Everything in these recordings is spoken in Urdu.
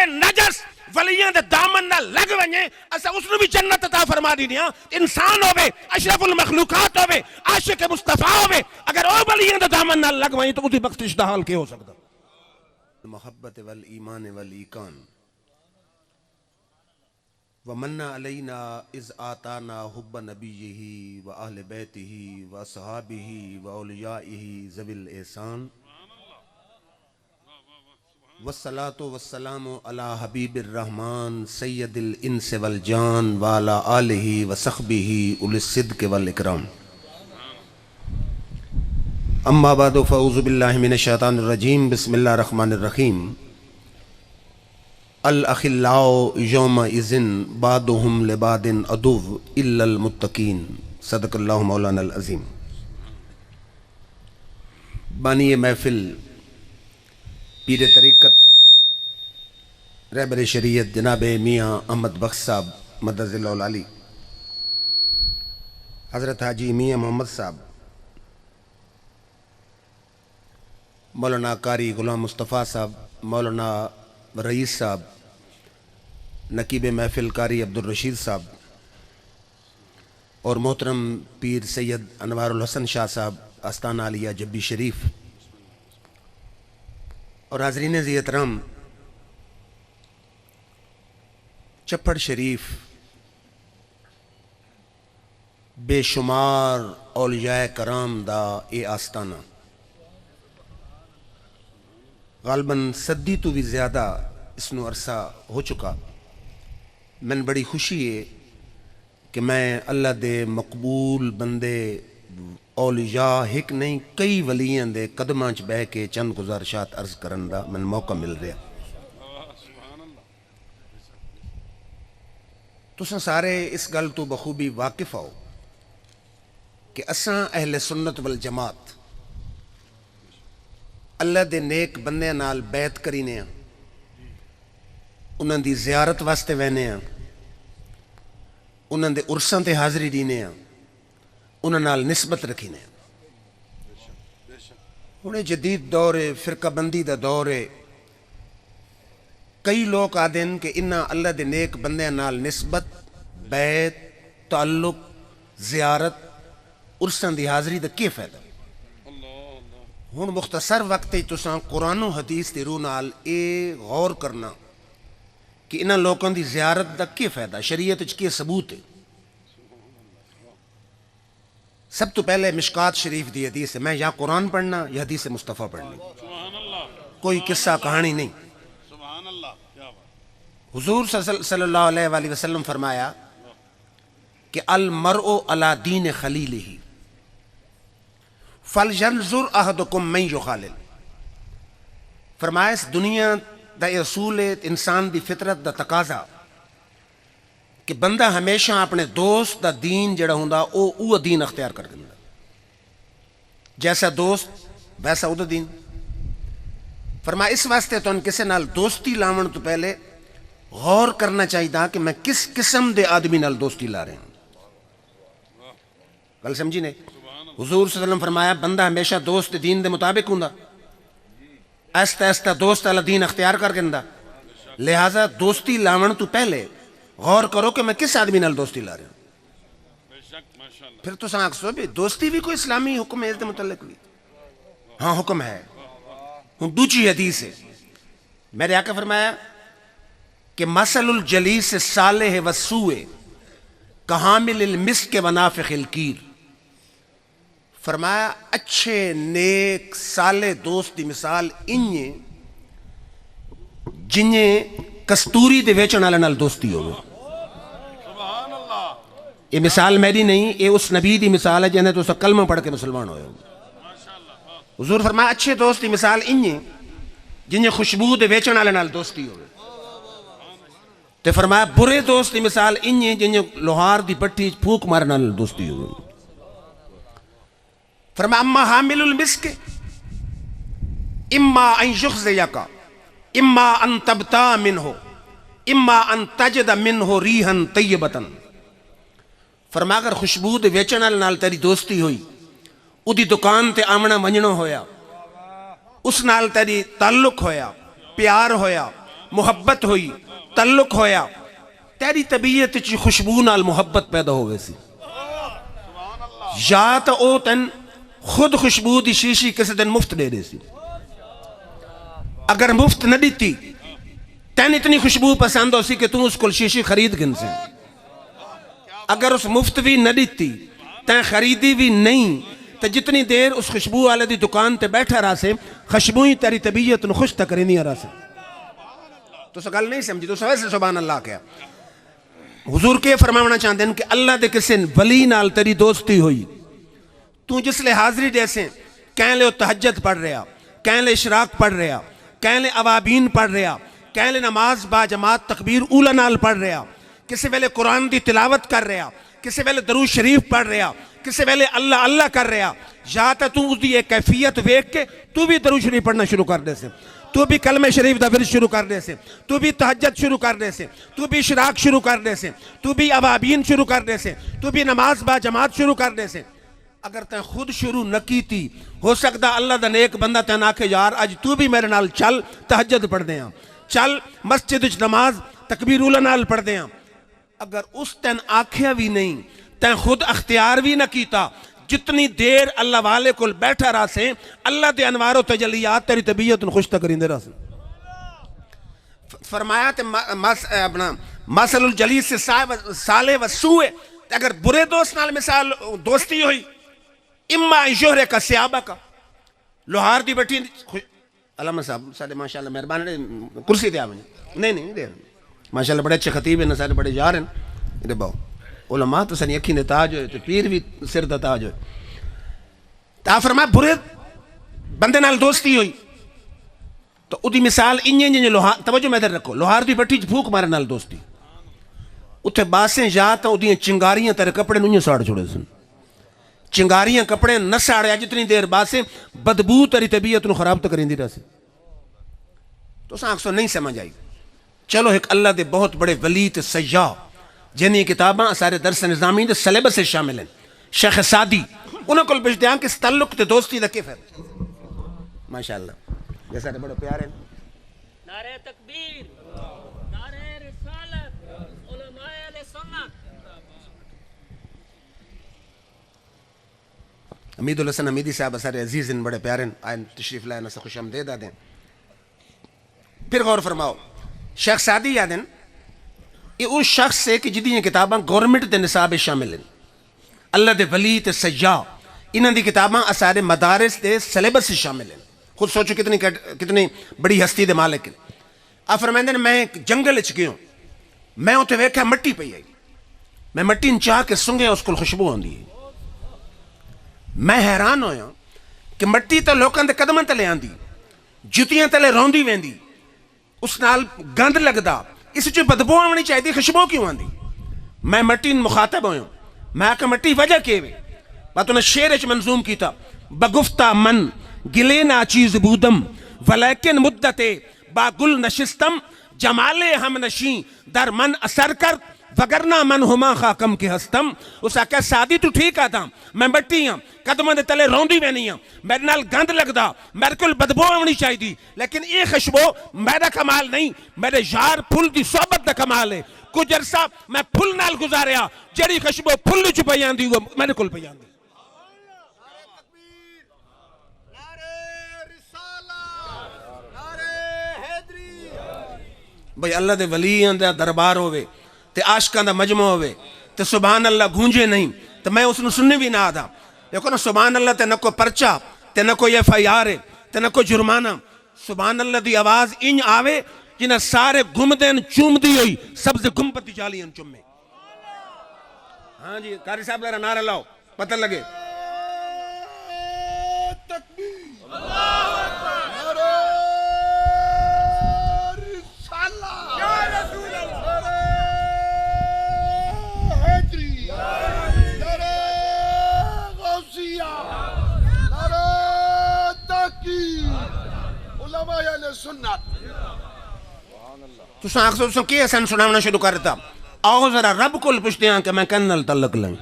کوئی نجس ولیاں دے دامن نہ لگ ونجے اسا اس نو بھی جنت عطا فرما دی دیاں. انسان ہوے اشرف المخلوقات ہوے عاشق مصطفیٰ ہوے اگر او ولیاں دے دامن نہ لگ ونجے تو اودی بخشش دا حال کی ہو سکدا؟ المحبت والایمان والایقان ومن علینا اذ آتانا حب نبیہ واہل بیتہ واصحابہ واولیائہ ذوی الاحسان والصلاة والسلام علی حبیب الرحمن سید الانس والجان وعلی آلہ وصحبہ اولی الصدق والاکرام. اما بعد فاعوذ باللہ من الشیطان الرجیم. بسم اللہ الرحمن الرحیم. الاخلاء یومئذ بعضهم لبعض عدو الا المتقین. صدق اللہ مولانا العظیم. بانی محفل پیر طریقت رہبر شریعت جناب میاں احمد بخش صاحب مدد اللہ العالی، حضرت حاجی میاں محمد صاحب، مولانا قاری غلام مصطفیٰ صاحب، مولانا رئیس صاحب، نقیب محفل قاری عبدالرشید صاحب اور محترم پیر سید انوار الحسن شاہ صاحب آستانہ عالیہ جبی شریف اور حاضرین ذی احترام چپڑ شریف بے شمار اولیاء کرام دا اے آستانہ غالباً صدی تو بھی زیادہ اس نو عرصہ ہو چکا. میں بڑی خوشی ہے کہ میں اللہ دے مقبول بندے اولیاء ہک نہیں کئی ولیاں دے قدماں چ بہ کے چند گزارشات عرض کرن دا من موقع مل رہا. تساں سارے اس گل تو بخوبی واقف ہو کہ اساں اہل سنت والجماعت اللہ دے نیک بندے نال بیعت کرینے ہیں، انہاں دی زیارت واسطے وینے ہیں، انہاں دے عرساں تے حاضری دینے ہیں، انہاں نال نسبت رکھینے ہیں. انہیں جدید دور فرقہ بندی دا دور ہے. کئی لوگ آدھیں کہ انہاں اللہ دے نیک بندے نال نسبت، بیعت، تعلق، زیارت، عرساں دی حاضری دا کی فائدہ؟ ہن مختصر وقت تساں قرآن و حدیث دی روح نال اے غور کرنا کہ انہاں لوگوں دی زیارت دا کی فائدہ، شریعت وچ کی ثبوت ہے. سب تو پہلے مشکات شریف دی حدیث ہے. میں یا قرآن پڑھنا یا حدیث مصطفیٰ پڑھنی، کوئی قصہ کہانی نہیں. حضور صلی اللہ علیہ وآلہ وسلم فرمایا کہ المرء علی دین خلیلہ فلینظر احدکم من یخالل. فرمایا اس دنیا دا اصول ہے، انسان دی فطرت دا تقاضا کہ بندہ ہمیشہ اپنے دوست دا دین جڑا ہوندا او دین اختیار کر دیندا. جیسا دوست ویسا او دا دین. فرمایا اس واسطے تو کسے نال دوستی لاون تو پہلے غور کرنا چاہیے کہ میں کس قسم دے آدمی نال دوستی لا رہے ہیں. گل سمجھی نے؟ حضور صلی اللہ علیہ وسلم فرمایا بندہ ہمیشہ دوست دین دے مطابق ہوندا، ایستا ایستا دوست والا دین اختیار کر کے دا. لہٰذا دوستی لاون تو پہلے غور کرو کہ میں کس آدمی نال دوستی لا رہا ہوں. پھر تو ساں آکسو بھی دوستی بھی کوئی اسلامی حکم ہے اس دے متعلق بھی؟ ہاں حکم ہے. ہوں دوچی حدیث ہے. میرے آقا فرمایا کہ مثل الجلیس الصالح والسوء کحامل المسک ونافخ الکیر. فرمایا اچھے نیک صالح دوست دی مثال انجے جنہیں کستوری دے ویچن والے نال دوستی ہوگی. یہ مثال میری نہیں، یہ اس نبی دی مثال ہے جنہیں تو کلمہ پڑھ کے مسلمان ہوئے ہو. حضور فرمایا اچھے دوست دی مثال انجے جنہیں خوشبو دے ویچن والے نال دوستی ہوگی. تے فرمایا برے دوست دی مثال انجے جنہیں لوہار دی پٹھی پھوک مارن نال دوستی ہوگی. فرمایا اما حامل المسک اما ان یخزیک اما ان تبتا منہ اما ان تجد منہ ریحا طیبتا. فرمایا اگر خوشبو دے ویچن والے نال تیری دوستی ہوئی، اودی دکان تے آمنا ونجنا ہویا، اس نال تیری تعلق ہویا، پیار ہویا، محبت ہوئی تعلق ہویا تیری طبیعت چی خوشبو نال محبت پیدا ہو گئی سی یا تو او تن خود خوشبو دی شیشی کسی دن مفت دے دے سی اگر مفت نہ دیتی تین اتنی خوشبو پسند ہو سی کہ تم اس کو شیشی خرید گن سے اگر اس مفت بھی نہ دیتی تین خریدی بھی نہیں تو جتنی دیر اس خوشبو والے دی دکان تے بیٹھا رہا سے خوشبوئی تیری طبیعت نو خوش تک رہنی رہا سے تو سگل نہیں سمجھی تو سوائے سے سبحان اللہ کیا حضور کے فرمانا چاہتے ہیں کہ اللہ دے کسی ولی نال تیری دوستی ہوئی تو جس لے حاضری دے سے کہیں لے تہجد پڑھ رہا کہیں لے اشراق پڑھ رہا کہیں لے اوابین پڑھ رہا کہیں لے نماز با جماعت تکبیر اولا نال پڑھ رہا کسی ویلے قرآن دی تلاوت کر رہا کسی ویلے درود شریف پڑھ رہا کسی ویلے اللہ اللہ کر رہا یا تو اس دی ایک کیفیت ویک کے تو بھی درود شریف پڑھنا شروع کر دے سے تو بھی کلمہ شریف دا ورد شروع کر دے سے تو بھی تہجد شروع کر دے سے تو بھی اشراق شروع کر دے سے تو بھی اوابین شروع کر دے سے تو بھی نماز با جماعت شروع کر دے سے اگر تین خود شروع نہ کی تھی ہو سکتا اللہ دا نیک بندہ تین آکھے یار اج تو بھی میرے نال چل تہجد پڑھ دے ہاں چل مسجد وچ نماز تکبیر اولا نال پڑھ دے ہاں اگر اس تین آکھیا بھی نہیں تین خود اختیار بھی نہ کیتا جتنی دیر اللہ والے کو بیٹھا رہا سے اللہ دے انوار و تجلیات تیری طبیعت خوش تک کریں دے رہا سے فرمایا تے مثل الجلیس سے سالے و سوئے اگر برے دوست نال مثال دوستی ہوئی اما جوہرے کا سیابہ کا لوہار دی بیٹھی علامہ صاحب سارے ماشاءاللہ مہربان کرسی دے آمیں نہیں دے ماشاءاللہ بڑے اچھے خطیب ہیں سارے بڑے جار ہیں ادھے باؤ علماء تو سنی اکھی نے تاج ہوئے تو پیر بھی سر دا تاج ہوئے تا فرمایا برے بندے نال دوستی ہوئی تو ادھی مثال انجھے لوہار توجہ میں در رکھو لوہار دی بیٹھی بھوک مارے نال دوستی اتھے باسیں جا تا ادھی چنگاریاں تیرے کپڑے نویں ساڑ چھوڑے سن چنگاریاں کپڑے نہ ساڑے جتنی دیر باسیں بدبو تیری طبیعت نو خراب تک رہندی رہا سے تو سانکھ سو نہیں سمجھ آئی چلو ایک اللہ دے بہت بڑے ولی تے سیاح جنہی کتاباں سارے درس نظامی دے سلیبس سے شامل ہیں شیخ سعدی انہوں کو بجھ دیاں کہ اس تعلق تے دوستی دا کیف ہے ماشاءاللہ یہ سارے بڑے پیارے ہیں نعرہ تکبیر نعرہ رسالت علماء اہل سنت امید الحسن امیدی صاحب سارے عزیز ہیں بڑے پیارے ہیں آئین تشریف لائے نسا خوش آمدید آدیں پھر غور فرماؤ شیخ سعدی یاد ہیں یہ اس شخص سے کہ جدی یہ کتاباں گورنمنٹ دے نصاب شامل ہیں اللہ دے ولی تے سیاح انہاں دی کتاباں اسارے مدارس دے سلیبس سے شامل ہیں خود سوچو کتنی بڑی ہستی دے مالک ہیں آپ فرمائندے میں جنگل اچ گئے ہوں میں اتنے ویکھا مٹی پئی آئی میں مٹی انچاہ کے سنگے اس کو خوشبو ہوندی ہے میں حیران ہویا کہ مٹی تو لوکاں دے قدماں تلے آندی جتیاں تلے روندی ویندی اس نال گند لگدا اس جو بدبو آنی چاہیے خوشبو کیوں آندی میں مٹی مخاطب ہویا میں آکا مٹی وجہ کے وے باتوں نے شعر اچ منظوم کی تھا بگفتہ من گلے ناچیز بودم ولیکن مدت با گل نشستم جمال ہم نشیں در من اثر کر وگرنہ من ہما خاکم کے ہستم اس آکا سادی تو ٹھیک آتا میں مٹی ہاں قدموں دے تلے روندی میں نہیں ہاں میرے نال گند لگدا میرے کل بدبو آنی چاہی دی لیکن یہ خوشبو میرا کمال نہیں میرے یار پھل دی صحبت دا کمال ہے کچھ عرصہ میں پھل نال گزاریا جڑی خوشبو پھل چ پئی آندی میرے کل پئی آندی بھئی اللہ دے ولیاں دا دربار ہوئے تے عاشقاں دا مجمع ہوئے تے سبحان اللہ گونجے نہیں تے میں اس نے سننے بھی نہ آدھا دیکھو نا سبحان اللہ تے نہ کو پرچہ تے نہ کو ایف آئی آر تے نہ کو جرمانہ سبحان اللہ دی آواز انج آوے جنہ سارے گم دین چوم دی ہوئی سب سے گم پتی چالی ان چوم میں ہاں جی قاری صاحب لہرہ نعرہ لاؤ پتہ لگے تو سانکھ سو کی حسن سناونا شروع کرتا آؤ ذرا رب کو پوچھتے ہیں کہ میں کنل تعلق لیں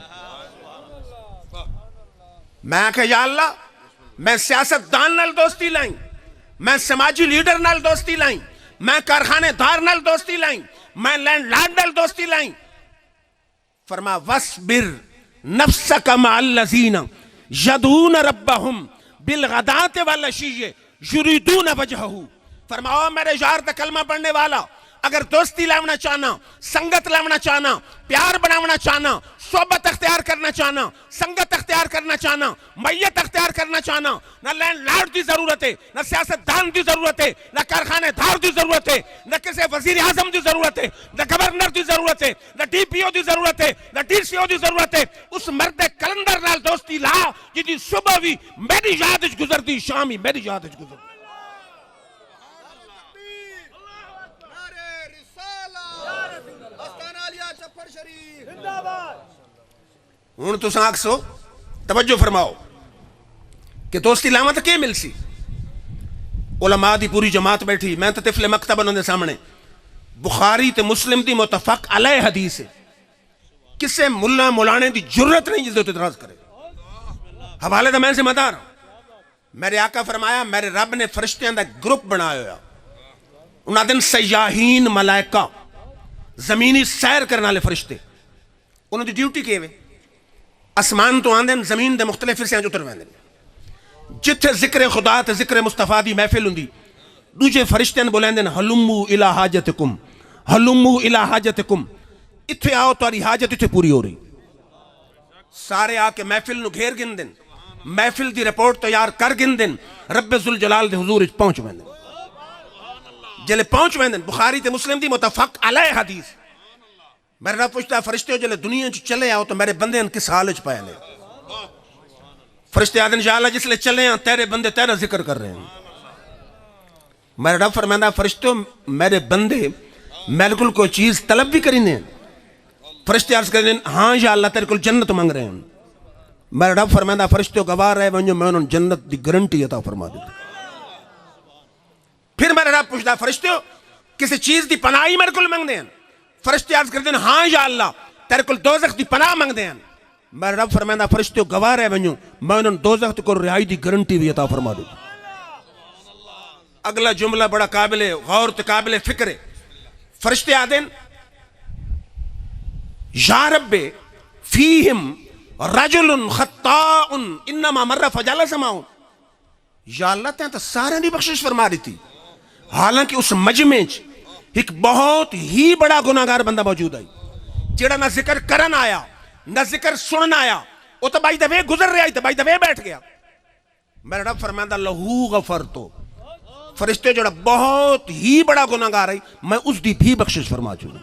میں کہ یا اللہ میں سیاست دان نال دوستی لائیں میں سماجی لیڈر نال دوستی لائیں میں کارخانے دار نال دوستی لائیں، میں لینڈ لارڈ نال دوستی لائیں. فرما وَاصْبِرْ نَفْسَكَ مَعَ الَّذِينَ يَدْعُونَ رَبَّهُمْ بِالْغَدَاةِ وَالْعَشِيِّ يُرِيدُونَ وَجْهَهُ. فرماؤ میرے یار تے کلمہ پڑھنے والا، اگر دوستی لاؤنا چاہنا، سنگت لاؤنا چاہنا، پیار بناونا چاہنا، صحبت اختیار کرنا چاہنا، سنگت اختیار کرنا چاہنا، میت اختیار کرنا چاہنا، نہ لینڈ لارڈ دی ضرورت ہے، نہ سیاست دان دی ضرورت ہے، نہ کارخانے دار دی ضرورت ہے، نہ کسی وزیر اعظم دی ضرورت ہے، نہ گورنر دی ضرورت ہے، نہ ڈی پی او دی ضرورت ہے، نہ ڈی سی او دی ضرورت ہے. اس مرد کلندر نال دوستی لا جی صبح بھی میری یاد وچ گزرتی، شام بھی میری یاد وچ گزرتی. ہوں تو آنکھ سو توجہ فرماؤ کہ دوستی لاواں تو کی مل سی. علماء دی پوری جماعت بیٹھی، میں تو طفل مکتب انہوں نے سامنے. بخاری تے مسلم دی متفق علیہ حدیث ہے، کسے ملا مولانے دی جرت نہیں جس دے اعتراض کرے. حوالے دا میں ذمہ دار ہوں. میرے آقا فرمایا میرے رب نے فرشتیاں دا گروپ بنایا ہوا، انہاں دن سیاحین ملائکہ زمینی سیر کرنے والے فرشتے، انہوں دی ڈیوٹی کیے ہوئے اسمان تو آندن زمین دے مختلف حصے اتر ویندن. جتھے ذکر خدا تے ذکر مصطفیٰ دی محفل ہوندی، دوجے فرشتے نے بولیندن ہلمو الی حاجتکم، ہلمو الی حاجتکم، اتھے آؤ تاری حاجت اتھے پوری ہو رہی. سارے آ کے محفل نو گھیر گندن، محفل دی رپورٹ تیار کر گندن، رب ذوالجلال دے حضور وچ پہنچ ویندن. جلے پہنچ ویندن بخاری تے مسلم دی متفق علیہ حدیث. میرے رب پوچھتا فرشتے ہو جلے دنیا چلے آؤ تو میرے بندے ان کس حال چ پائے لے. فرشتے آدھن انشاءاللہ جس لے چلے ہیں تیرے بندے تیرا ذکر کر رہے ہیں. میرے رب فرماندہ فرشتوں میرے بندے میرے کل کوئی چیز طلب بھی کریں. فرشتے عرض کریں ہاں یا اللہ تیرے کل جنت مانگ رہے ہیں. میرے رب فرماندہ فرشتوں گواہ رہے ونجو میں انہوں جنت دی گارنٹی عطا فرما دیتا. پھر میرے رب پوچھتا فرشتوں کسی چیز دی پناہی میرے کل مانگ دیں. فرشتے عرض کرتے ہیں ہاں یا اللہ تیرے کل دوزخ دی پناہ مانگ دیں. میرے رب فرماندہ فرشتوں گواہ رہے ونجو میں انہوں دوزخ کو رہائی دی گارنٹی بھی عطا فرما دیتا. اگلا جملہ بڑا قابل غور تے قابل فکر ہے. فرشتے آدھیں یا رب فیہم رجل خطاء انما مر فجلس معہم. یا اللہ تیاں تو سارے دی بخشش فرما دی تھی، حالانکہ اس مجمع ایک بہت ہی بڑا گناہگار بندہ موجود ہے جیڑا نہ ذکر کرن آیا نہ ذکر سنن آیا، وہ تو بائی دفعے گزر رہا ہے تو بائی دفعے بیٹھ گیا. میرا رب فرماندہ لہو غفرتو، فرشتے جوڑا بہت ہی بڑا گناہگار ہے میں اس دی بھی بخشش فرما چکا.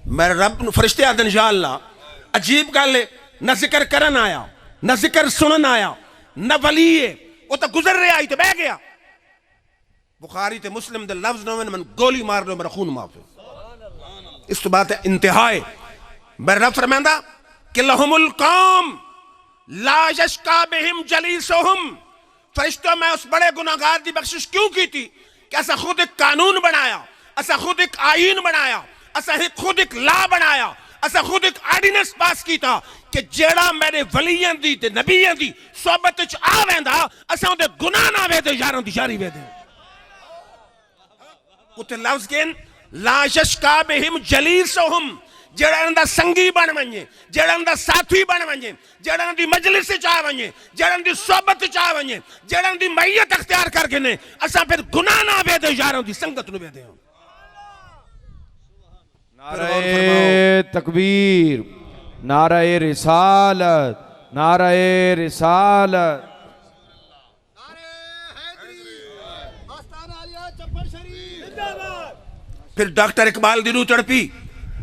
میرے رب فرشتے آدھن یا اللہ عجیب گل ہے، نہ ذکر کرن آیا نہ ذکر سنن آیا نہ ولی ہے، وہ تو گزر رہا ہے تو بہ گیا. بخاری تے مسلم دے لفظ نو من گولی مار لو میرا خون معاف ہے. اس تو بات ہے انتہائے. میرے رب فرماندہ کہ لہم القوم لا یشکا بہم جلیسہم. فرشتوں میں اس بڑے گناہگار دی بخشش کیوں کی تھی کہ اسا خود ایک قانون بنایا، اسا خود ایک آئین بنایا، اسا خود ایک لا بنایا، اسا خود ایک آرڈیننس پاس کی تھا کہ جیڑا میرے ولیاں دی تے نبیاں دی صحبت وچ آ ویندا اسا اون دے گناہ نہ ویندے یاراں دی یاری ویندے. اتنے لفظ کہیں لا یشکا بہم جلیسہم، جیڑا اندہ سنگی بن ونجے، جیڑا اندہ ساتھی بن ونجے، جیڑا اندی مجلس چاہ ونجے، جیڑا اندی صحبت چاہ ونجے، جیڑا اندی میت اختیار کر کے نے اسا پھر گناہ نہ ویندے یاراں دی سنگت نو ویندے. نعرہ تکبیر، نعرہ رسالت، نعرہ رسالت. پھر ڈاکٹر اقبال دی روح تڑپی،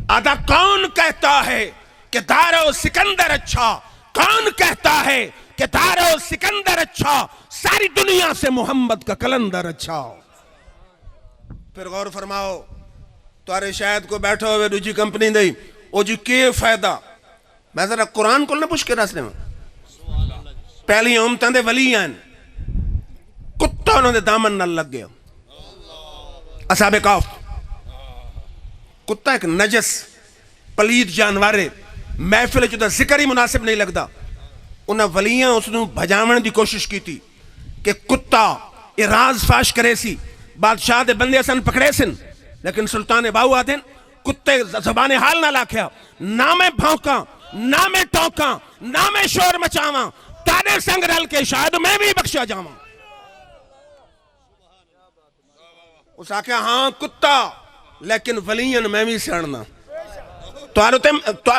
آدھا کون کہتا ہے کہ دارو سکندر اچھا، کون کہتا ہے کہ دارو سکندر اچھا، ساری دنیا سے محمد کا کلندر اچھا. پھر غور فرماؤ تارے شاید کو بیٹھا ہوئے دوجی کمپنی دئی او جی کے فائدہ. میں ذرا قرآن کو نہ پوچھ کے راستے میں پہلی امتاں دے ولی ہیں، کتا انہوں دے دامن نہ لگ گیا. اصحاب کہف، کتا ایک نجس پلید جانور ہے، محفل جو دا ذکر ہی مناسب نہیں لگتا. انہاں ولیاں اس نے بھجاون دی کوشش کی تھی کہ کتا یہ راز فاش کرے سی بادشاہ دے بندے سن پکڑے سن لیکن سلطان باہو آدھن کتے زبان حال نہ لاکھیا نہ میں بھونکاں نہ میں ٹوکاں نہ میں شور مچاواں تانے سنگ رل کے شاید میں بھی بخشا جاواں. اس آکھیا ہاں کتا لیکن ولیین میں بھی سڑنا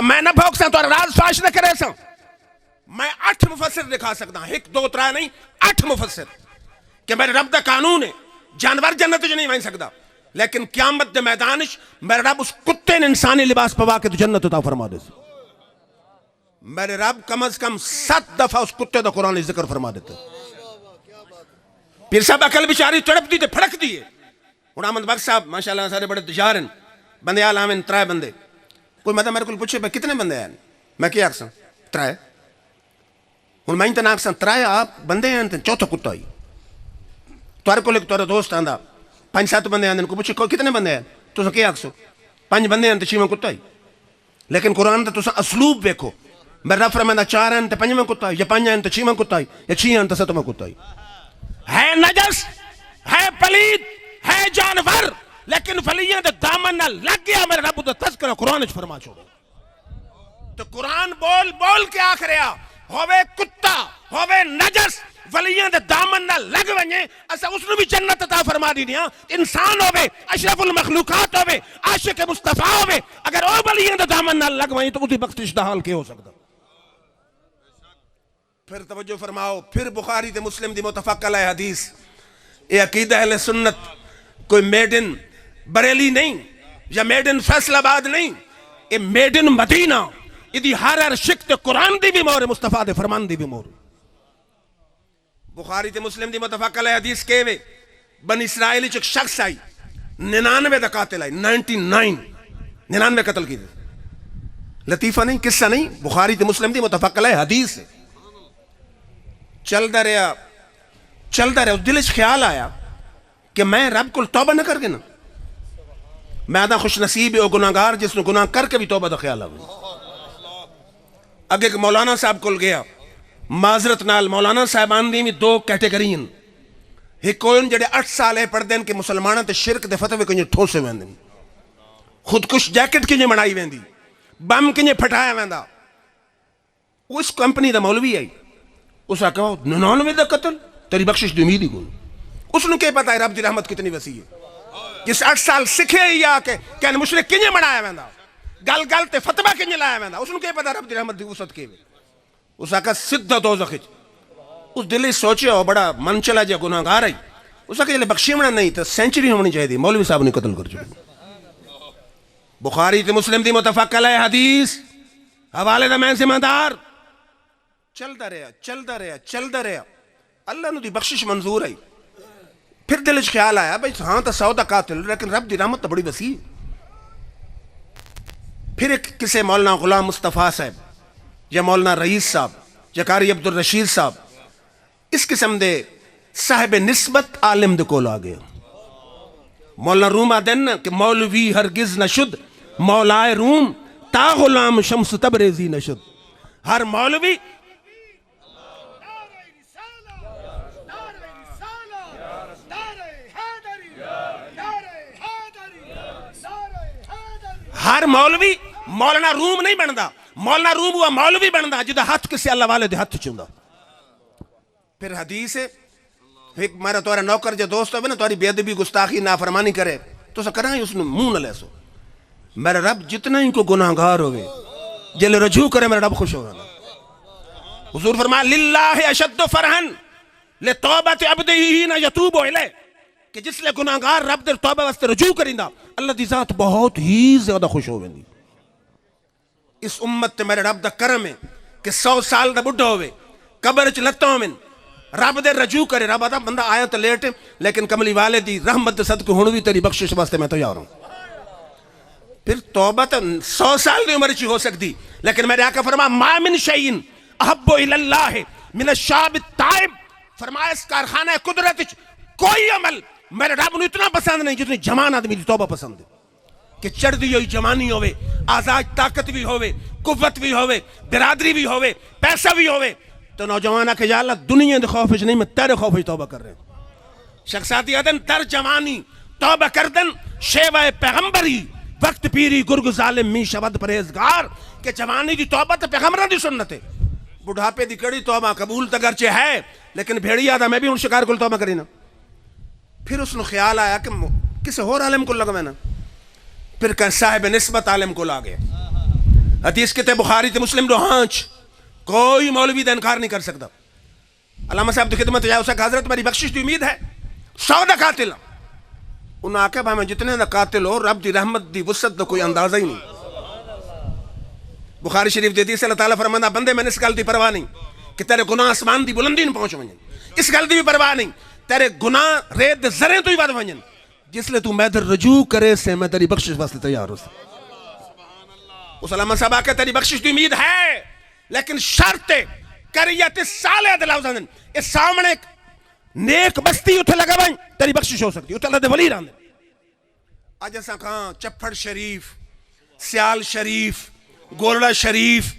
میں نہ بھوک سا تو راز فاش نہ کرے سا. میں 8 مفسر دکھا سکتا ہوں 1 2 3 نہیں 8 مفسر کہ میرے رب دا قانون ہے جانور جنت جو نہیں وائن سکتا لیکن قیامت دے میدانش میرے رب اس کتے نے انسانی لباس پوا کے تو جنت عطا فرما دے. میرے رب کم از کم 7 دفعہ اس کتے دا قرآن ذکر فرما دیتے. پھر صاحب عقل بیچاری تڑپ دی تے پھڑک دیئے. اور احمد بخش صاحب ماشاءاللہ سارے بڑے تجار ہیں بندے آل آمین 3 بندے. کوئی مطلب میرے کو پوچھے بھائی کتنے بندے ہیں میں کیا آکساں 3 ہوں میں تو نہ آکساں 3 آپ بندے ہیں تو چوتھا کتا آئی تارے کو لے تارا دوست آندا 5-7 بندے آندے کو پوچھے کتنے بندے ہیں تو کیا آکسو 5 بندے ہیں تو 6واں کتا آئی. لیکن قرآن تو تسا اسلوب دیکھو میرا رب فرماتا 4 ہیں تو 5واں کتا آئی یا 5 ہیں تو 6واں کتا آئی یا 6 ہیں تو 7واں کتا آئی. ہے نجس ہے پلید ہے جانور لیکن ولیاں دے دامن نہ لگ گیا میرے رب دا تذکرہ قرآن اچھ فرما چھوڑے. تو قرآن بول بول کے آخ رہا ہوئے کتا ہوئے نجس ولیاں دے دامن نہ لگ ونجے اسا اس نے بھی جنت عطا فرما دی دیا. انسان ہوئے اشرف المخلوقات ہوئے عاشق مصطفیٰ ہوئے اگر او ولیاں دے دامن نہ لگ ونجے تو اسی بخشش دا حال کے ہو سکتا. پھر توجہ فرماؤ پھر بخاری تے مسلم دی متفق علیہ حدیث یہ عقیدہ اہل سنت کوئی میڈ ان بریلی نہیں یا میڈ ان فیصل آباد نہیں یہ میڈ ان مدینہ یہ ہر شک قرآن دی بھی مور مصطفیٰ دے فرمان دی بھی مور. بخاری تے مسلم دی متفق علیہ حدیث کے وے بن اسرائیلی چک شخص آئی 99 دا قاتل آئی 99 قتل کی دے. لطیفہ نہیں قصہ نہیں بخاری تے مسلم دی متفق علیہ حدیث ہے. چلتا رہا اس دل اچھ خیال آیا کہ میں رب کو توبہ نہ کر کے نا میں آدھا خوش نصیب ہے گناہگار جس نے گناہ کر کے بھی توبہ دا خیال آگا. اگے کہ مولانا صاحب کل گیا معذرت نال مولانا صاحبان دی میں 2 کیٹیگری ہیں. ایک کوئی جڑے 8 سال ہے پڑھ دین کہ مسلمانہ تے شرک دے فتوے کنجے ٹھوسے ویندیں خودکش جیکٹ کنجے منائی ویندی بم کنجے پھٹایا ویندا. اس کمپنی دا مولوی آئی اس آکھا 99 دا قتل تیری بخشش دی امید ہی گون. اس نے کیا پتا ہے رب دی رحمت کتنی وسیع ہے. جس 8 سال سکھے ہی آکے کہ مشرک کنجے منایا ویندا گل گل تے فتوہ کنجے لایا ویندا اس نے کیا پتا رب دی رحمت دی وسعت کے. اس آکھا سدھا دوزخ اس دل سوچے ہو بڑا من چلا جا گناہگار آئی اس آکھا جلے بخشیمنا نہیں تو سینچری ہونی چاہیے دی مولوی صاحب نے قتل کر چکے. بخاری تے مسلم دی متفق علیہ حدیث حوالے دا میں ذمہ دار چلتا رہا اللہ نے دی بخشش منظور آئی. پھر دل اچھ خیال آیا بھئی ہاں تو 100 دا قاتل لیکن رب دی رحمت تو بڑی وسیع. پھر ایک کسے مولانا غلام مصطفیٰ صاحب یا مولانا رئیس صاحب یا قاری عبدالرشید صاحب اس قسم دے صاحب نسبت عالم دے کول آ گیا. مولانا روم آدن کہ مولوی ہرگز نہ شد مولائے روم تا غلام شمس تبریزی نہ شد. ہر مولوی مولانا روم نہیں بندا مولانا روم ہوا مولوی بندا جدا ہاتھ کسی اللہ والے دے ہاتھ چوندا. پھر حدیث ہے ایک میرا تورا نوکر جو دوست ہوئے نا تاری بے ادبی گستاخی نافرمانی کرے تو سا کرائیں اس نے منہ نہ لے سو. میرا رب جتنا ہی کو گناہگار ہوئے جلے رجوع کرے میرا رب خوش ہوگا. حضور فرمایا للہ اشد فرحن لتوبت عبدہی نہ یتوب الیہ کہ جس لے گناہگار رب در توبہ واسطے رجوع کریندا اللہ دی ذات بہت ہی زیادہ خوش ہوگی. اس امت تے میرے رب دا کرم ہے کہ 100 سال دا بڑھا ہوئے قبر چ لتوں میں رب دے رجوع کرے. رب آتا بندہ آیا تو لیٹ لیکن کملی والے دی رحمت دے صدقے ہون بھی تیری بخشش واسطے میں تیار ہوں. پھر توبہ تو 100 سال دی عمر چی ہو سکتی لیکن میرے آقا فرمایا ما من شیئن احب الاللہ من الشاب التائب. فرمایا اس کارخانہ قدرت کوئی عمل میرے رب نے اتنا پسند نہیں جتنی جوان آدمی دی توبہ پسند ہے کہ چڑھ دی ہوئی جوانی ہوئے آزاد طاقت بھی ہوئے قوت بھی ہوئے برادری بھی ہوئے پیسہ بھی ہوئے تو نوجوانہ کہ یا اللہ دنیا دے خوفش نہیں میں تیرے خوفش توبہ کر رہے ہیں. شخصاتی عدن در جوانی توبہ کردن شیوہ پیغمبری وقت پیری گرگ ظالم می شود پرہیزگار کہ جوانی دی توبہ تو پیغمبران دی سنت ہے. بڑھاپے دی کڑی توبہ قبول تگرچہ ہے لیکن بھیڑی آدھا میں بھی ان شکار کو توبہ کری نا. پھر اس نے خیال آیا کہ کسی اور عالم کو لگا میں نا. پھر کہ صاحب نسبت عالم کو لاگے. حدیث کہتے بخاری تے مسلم دو ہانچ کوئی مولوی دا انکار نہیں کر سکتا. علامہ صاحب دی خدمت جائے اسے کہ حضرت میری بخشش دی امید ہے 100 دا قاتل. انہوں نے آکے بھائی میں جتنے دا قاتل ہو رب دی رحمت دی وسعت دا کوئی اندازہ ہی نہیں. بخاری شریف دی حدیث اللہ تعالیٰ فرمانا بندے میں نے اس گل دی پرواہ نہیں کہ تیرے گناہ آسمان دی بلندی نہیں پہنچ ونجن. اس گل دی بھی پرواہ نہیں تیرے گناہ ریت دے ذرے تو ہی ود ونجن. جس لئے تو میں در رجوع کرے سے میں تیری بخشش واسطے تیار ہو. اس علامہ صاحب آکے تیری بخشش دی امید ہے لیکن شرط کریت صالح دے لفظ اندن اس سامنے نیک بستی اتھے لگا بائیں تیری بخشش ہو سکتی. اتھے اللہ دے ولی راندے آج ایسا کہاں چپڑ شریف سیال شریف گولڑا شریف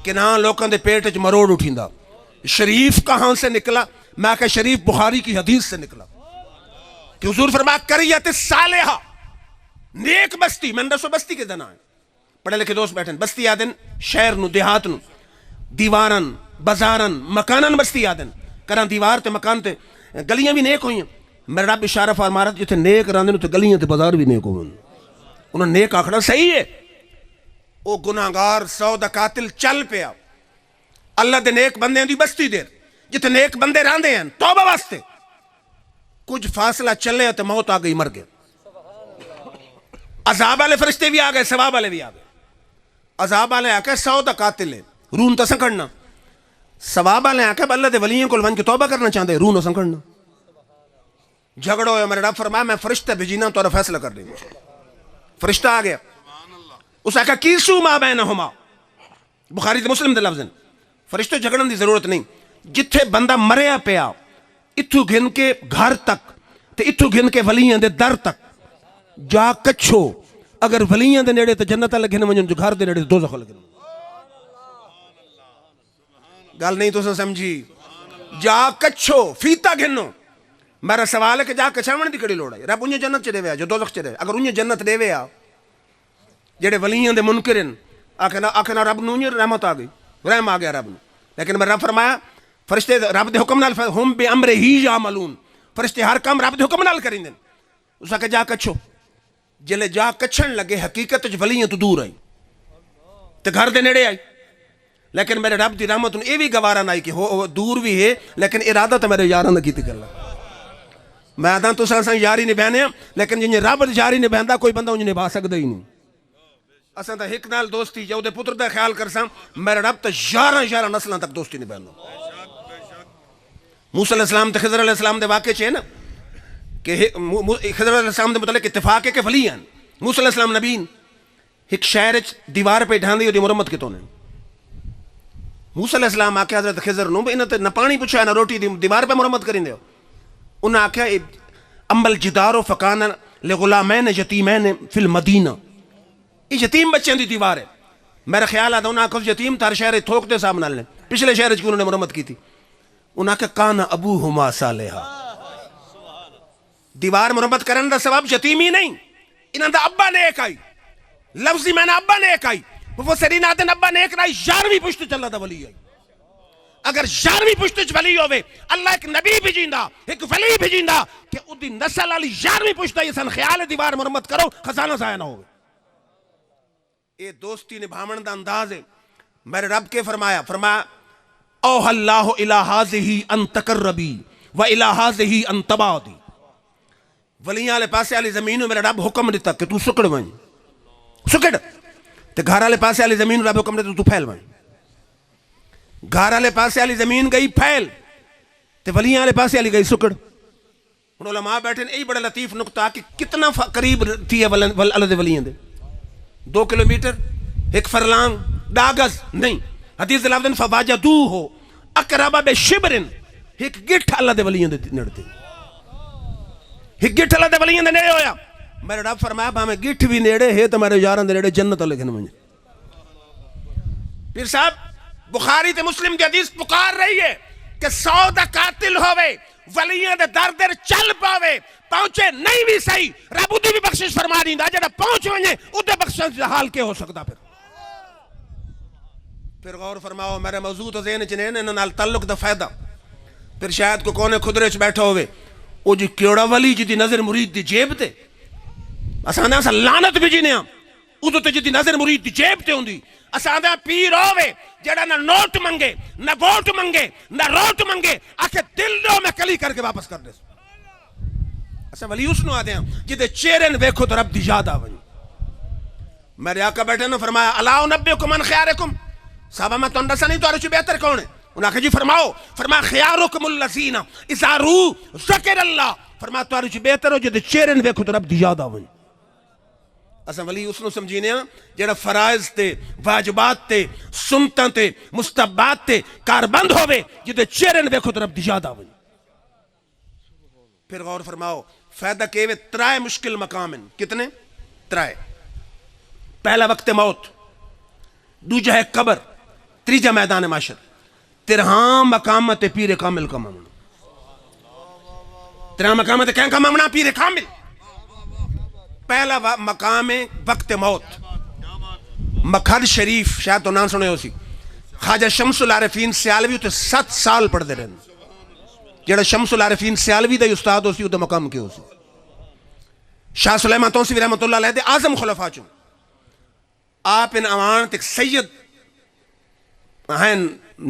کہ نہاں لوکاں دے پیٹ اچ مروڑ اٹھیندا. شریف کہاں سے نکلا؟ میں کہ شریف بخاری کی حدیث سے نکلا کہ حضور فرمایا کریت صالحہ نیک بستی. میں دسو بستی کے دنا ہے پڑھے لکھے دوست بیٹھیں. بستی آدن شہر نو دیہات نو دیوارن بازارن مکانن بستی آدن کران دیوار تے مکان تے گلیاں بھی نیک ہوئی ہیں. میرا رب اشارہ فرما رہا جتے نیک راندے نو تے گلیاں تے بازار بھی نیک ہوئے. انہوں نے نیک آکھنا صحیح ہے. او گناہگار 100 دا قاتل چل پیا اللہ دے نیک بندے دی بستی دیر جتے نیک بندے راندے ہیں توبہ واسطے. کچھ فاصلہ چلے تو موت آ گئی مر گئے. عذاب والے فرشتے بھی آ گئے ثواب والے بھی آ گئے. عذاب والے آ کے 100 دا قاتل ہے رون تو سنکڑنا. ثواب والے آ کے اللہ دے ولیوں کو ون کے توبہ کرنا چاہتے رون تو سنکڑنا. جھگڑو ہے میرے رب فرمایا میں فرشتہ بھیجینا تو فیصلہ کر دیں. فرشتہ آ گیا اس آکھا کیسو ما بینہما بخاری تے مسلم دے لفظ. فرشتہ جھگڑن دی ضرورت نہیں. جتھے بندہ مریا پیا اتھو گھن کے گھر تک تے اتھو گھن کے ولیاں دے در تک جا کچھو. اگر ولیاں دے نیڑے تے جنت اللہ گھن ونجن جو گھر دے نیڑے تے دوزخ اللہ گھن. گل نہیں تو سمجھی. جا کچھو فیتا گھنو. میرا سوال ہے کہ جا کچھاون دی کڑی لوڑ ہے. رب انہیں جنت چ دے ویا جو دوزخ چ دے. اگر انہیں جنت دے ویا جڑے ولیاں دے منکرن آکھنا رب نو رحمت آ گئی رحم آ گیا رب نو. لیکن میں رب فرمایا فرشتے رب دے حکم نال ہم بے امر ہی یعملون. فرشتے ہر کام رب دے حکم نال کریں دن. اس آکھا جا کچھو. جلے جا کچھن لگے حقیقت وچ ولیاں تو دور آئی تے گھر دے نیڑے آئی. لیکن میرے رب دی رحمت اے بھی گوارا نہ آئی کہ ہو دور بھی ہے لیکن ارادہ تو میرے یاراں دا کیتی کرلا. میں آدھا تو سا یاری نبھانے لیکن جنہیں رب یاری نبھاندا کوئی بندہ انہیں نبھا سکدا ہی نہیں. اساں تا ایک نال دوستی جو دے پتر دا خیال کرساں میرے رب تا 11 نسلاں تک دوستی نبھانا. موسیٰ علیہ السلام تے خضر علیہ السلام دے واقعے چھے نا کہ خضر علیہ السلام دے متعلق اتفاق ہے کہ ولی ہیں. موسیٰ علیہ السلام نبی ایک شہر دیوار پہ ڈھان دی اور دی مرمت کتوں نے. موسیٰ علیہ السلام آکے حضرت خضر نو انہاں تے نہ پانی پوچھا نہ روٹی دیوار پہ مرمت کریں دے. انہاں آکھیا امل جدار فکان لغلامین یتیمین فی المدینہ. یہ یتیم بچوں دی دیوار ہے. میرا خیال آتا انہاں آکھا یتیم تھار شہر تھوک دے سامنے لیں پچھلے شہر کی انہوں نے مرمت کی تھی. انہاں آکھا کانا ابوہما صالحا. دیوار مرمت کرن دا سبب یتیم ہی نہیں انہاں دا ابا نیک آئی. لفظی میں نے ابا نیک آئی. وہ سرین آدن ابا نیک رائی 11ویں پشت چلا دا ولی آئی. اگر 11ویں پشت چ ولی ہوئے اللہ ایک نبی بھی جیندہ ایک ولی بھی جیندہ کہ ادھی نسل علی 11ویں پشت یہ سن خیال دیوار مرمت کرو خزانہ ضائع نہ ہوئے. یہ دوستی نبھامن دا انداز ہے. میرے رب کے فرمایا اوہ اللہ الہ ہذہ ان تقربی و الہ ہذہ ان تبعدی. ولیاں والے پاسے والی زمین میرے رب حکم دیتا کہ تو سکڑ ون سکڑ تے گھر والے پاسے والی زمین رب حکم دیتا تو پھیل ون. گھر والے پاسے والی زمین گئی پھیل تے ولیاں والے پاسے والی گئی سکڑ. ہن علماء بیٹھے نے یہی بڑا لطیف نقطہ کہ کتنا قریب تھی اللہ دے ولیاں دے. 2 کلومیٹر 1 فرلانگ ڈاگز نہیں. حدیث لفظ فواجدوہ اقرب بشبرن. ایک گٹھ اللہ دے ولیاں دے نیڑے ایک گٹھ اللہ دے ولیاں دے نیڑے ہویا. میرے رب فرمایا بھامے گٹھ بھی نیڑے ہے تو میرے یاراں دے نیڑے جنت لکھن ونج. پھر صاحب بخاری تے مسلم دی حدیث پکار رہی ہے کہ 100 دا قاتل ہوئے ولیاں دے در در چل پاوے پہنچے نہیں بھی صحیح رب دی بھی بخشش فرما دیندا جڑا پہنچ ونجے اودے بخشش دا حال کیا ہو سکدا پھر غور فرماؤ میرے موضوع تو ذہن چ نے انہاں نال تعلق دا فائدہ پھر شاید کو کونے خدرے چ بیٹھا ہوئے او جی کیڑا ولی جی دی نظر مرید دی جیب تے اساں نے لعنت بھی جینے ہاں ادو تے جی نظر مرید دی جیب تے ہوندی اساں دا پیر ہوے جڑا نہ نوٹ منگے نہ ووٹ منگے نہ روٹ منگے آکھے دل دو میں کلی کر کے واپس کر دے اساں ولی اس نو آدے ہیں جدے چہرے ویکھو تو رب دی یاد آویں میرے آقا بیٹھے نے فرمایا الا انبئکم من خیارکم صحابہ میں تو دسا نہیں تو ارچ بہتر کون ہے انہاں کہ جی فرماؤ فرمایا خیارکم الذین اذا رو ذکر اللہ فرمایا تو ارچ بہتر ہو جدے چہرے ویکھو تو رب دی یاد آویں اساں ولی اس نو سمجھینے ہاں جڑا فرائض تے واجبات تے سنتاں تے مستحبات تے کاربند ہوے جدے چہرے ویکھو تو رب دی یاد آویں پھر غور فرماؤ فائدہ کہ وہ ترائے مشکل مقام ہیں کتنے ترائے پہلا وقت موت دوجا ہے قبر تیجا میدان معاشر ترہاں مقامت پیر کامل کا مامنا ترہاں مقامت کیا کا مامنا پیر کامل پہلا مقام وقت موت مکھد شریف شاید تو نام سنے ہو سی خواجہ شمس العارفین سیالوی تو 7 سال پڑھ دے رہے جڑا شمس العارفین سیالوی دا استاد ہو سی وہ مقام کے ہو سی شاہ سلیمان توسیفی رحمت اللہ علیہ دے اعظم خلفاء چوں آپ ان اوان تک سید ہیں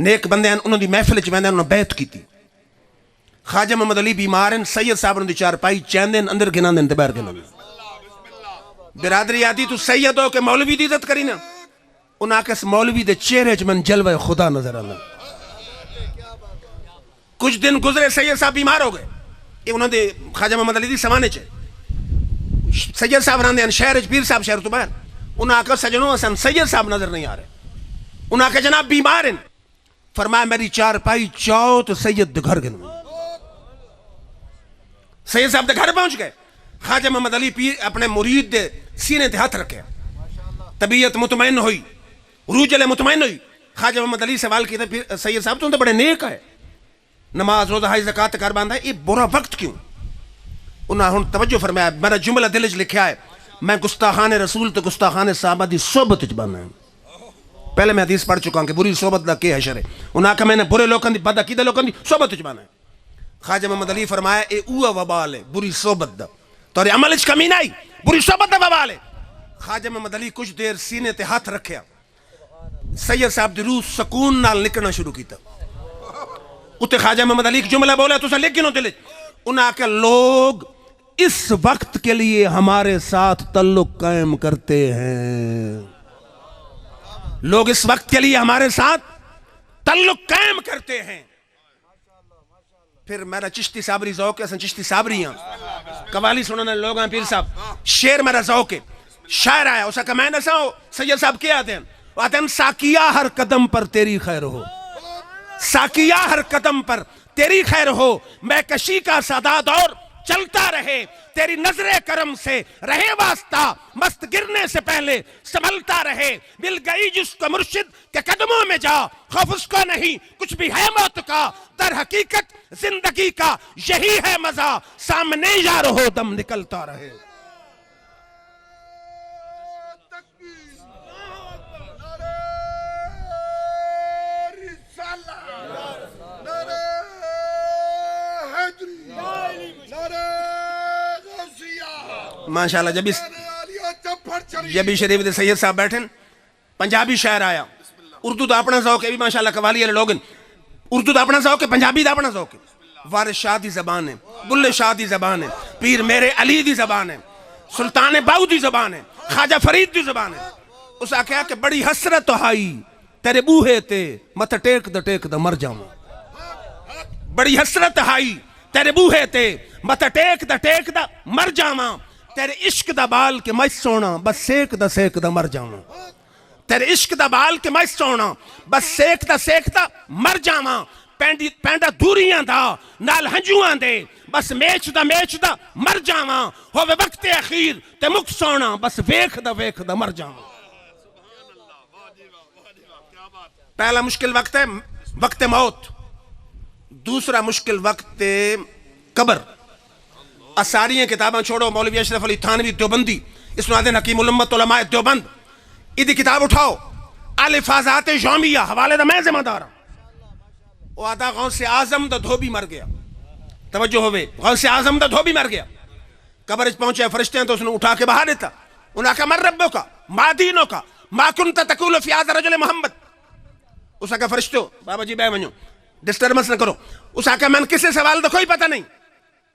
نیک بندے ہیں انہوں دی محفل چ ویندے انہوں بیعت کیتی خواجہ محمد علی بیمار ہیں سید صاحب انہوں دی چارپائی چیندے اندر گنان دے انتبار گنان برادری آتی تو سید ہو کہ مولوی دی عزت کری نا انہاں آکے اس مولوی دے چہرے چ من جلوہ خدا نظر آنا کچھ دن گزرے سید صاحب بیمار ہو گئے یہ انہوں دے خواجہ محمد علی دی سوانے چے سید صاحب راندے ہیں شہر پیر صاحب شہر تو باہر انہاں آکے سجنوں اسن سید صاحب نظر نہیں آ رہے انہاں آکے جناب بیمار ہیں فرمایا میری چارپائی چاہو تو سید دے گھر گن سید صاحب دے گھر پہنچ گئے خواجہ محمد علی پیر اپنے مرید دے سینے تے ہاتھ رکھے طبیعت مطمئن ہوئی روح جلے مطمئن ہوئی خواجہ محمد علی سوال کیا تھا سید صاحب تو بڑے نیک ہے نماز روزہ حج زکات کر باندھا ہے یہ برا وقت کیوں انہاں ہن توجہ فرمایا میرا جملہ دل وچ لکھیا ہے میں گستاخان رسول تو گستاخان صحابہ دی صحبت وچ بننا ہے پہلے میں حدیث پڑھ چکا ہوں کہ بری صحبت دا کیا حشر ہے انہاں کہ میں نے برے لوکاں دی بد عقیدہ لوکاں دی صحبت وچ بننا ہے خواجہ محمد علی فرمایا اے اوہ وبال ہے بری صحبت دا تو عمل وچ کمی نہیں بری صحبت دا وبال ہے خواجہ محمد علی کچھ دیر سینے تے ہاتھ رکھیا سید صاحب دی روح سکون نال نکلنا شروع کیتا اتے خواجہ محمد علی ایک جملہ بولا تو اسے لکھ گنو دل انہاں کہ لوگ اس وقت کے لیے ہمارے ساتھ تعلق قائم کرتے ہیں لوگ اس وقت کے لیے ہمارے ساتھ تعلق قائم کرتے ہیں پھر میرا چشتی صابری ذوق ہے اسن چشتی صابری ہیں قوالی سننے لوگ ہیں پیر صاحب شعر میرا ذوق ہے شاعر آیا اسا کہ میں نے سید صاحب کیا آتے ہیں وہ آتے ہیں ساکیہ ہر قدم پر تیری خیر ہو ساکیہ ہر قدم پر تیری خیر ہو میں کشی کا سادات اور چلتا رہے تیری نظر کرم سے رہے واسطہ مست گرنے سے پہلے سنبھلتا رہے مل گئی جس کو مرشد کے قدموں میں جا خوف اس کو نہیں کچھ بھی ہے موت کا در حقیقت زندگی کا یہی ہے مزہ سامنے یار ہو دم نکلتا رہے ماشاءاللہ جب بھی شریف دے سید صاحب بیٹھیں پنجابی شاعر آیا اردو دا اپنا ذوق ہے بھی ماشاءاللہ قوالی والے لوگ اردو دا اپنا ذوق ہے پنجابی دا اپنا ذوق ہے وارث شاہ دی زبان ہے بلے شاہ دی زبان ہے پیر میرے علی دی زبان ہے سلطان باؤ دی زبان ہے خواجہ فرید دی زبان ہے اس آکھیا کہ بڑی حسرت ہائی تیرے بوہے تے مت ٹیک دا مر جاؤں بڑی حسرت ہائی تیرے بوہے تے مت ٹیک دا مر جاواں تیرے عشق دا بال کے میں سونا بس سیک دا مر جاواں تیرے عشق دا بال کے میں سونا بس سیک دا مر جاواں پینڈا دوریاں دا نال ہنجوان دے بس میچ دا مر جاواں ہووے وقت اخیر تے مک سونا بس ویکھ دا مر جاواں پہلا مشکل وقت ہے وقت موت دوسرا مشکل وقت قبر. ساری کتاباں چھوڑو, مولوی اشرف علی تھانوی دیوبندی, اسناد حکیم الامت علماء دیوبند, یہ کتاب اٹھاؤ, الفاظات یومیہ, حوالے دا میں ذمہ دار ہوں. وہ آدھا غوث اعظم دا دھوبی مر گیا, توجہ ہوئے, غوث اعظم دا دھوبی مر گیا. قبر پہنچے فرشتے ہیں تو اس نے اٹھا کے باہر دیتا. انہوں نے کہا من ربو کا, ما دینوں کا, ما کنت تقول فی ھذا الرجل محمد. اس نے کہا فرشتو بابا جی بے ونجو, ڈسٹربنس نہ کرو. اس نے کہا میں کسی سوال دا کوئی پتہ نہیں,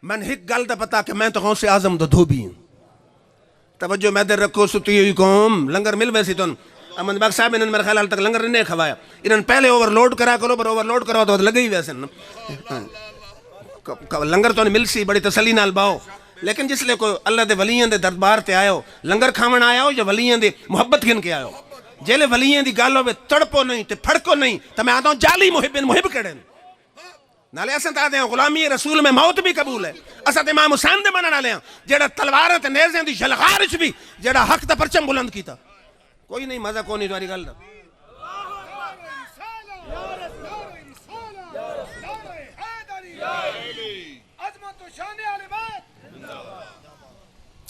میں نے ایک گل دا پتا کہ میں تو غوث اعظم دا دھوبی ہوں. توجہ میں در رکھو ستی ہوئی قوم, لنگر مل ویسی تو احمد باغ صاحب انہوں نے میرے خیال تک لنگر نہیں کھوایا. انہوں نے پہلے اوور لوڈ کرا کرو, پر اوور لوڈ کرو تو لگے ہی ویسے لنگر تو مل سی بڑی تسلی نال باؤ. لیکن جس لئے کوئی اللہ دے ولیاں دے دربار تے آئے ہو, لنگر کھاون آیا ہو یا ولیاں دے محبت گھن کے آئے ہو, جیلے ولیاں دی گالوں میں تڑپو نہیں تے پھڑکو نہیں, تو میں آتا ہوں جالی محب کڑے نالے اساں تا دے غلامی رسول میں موت بھی قبول ہے. اساں تے امام حسین دے منن والے ہاں جیڑا تلوار تے نیزے دی جلغار وچ بھی جیڑا حق دا پرچم بلند کیتا. کوئی نہیں مزہ کوئی نہیں تمہاری گل دا.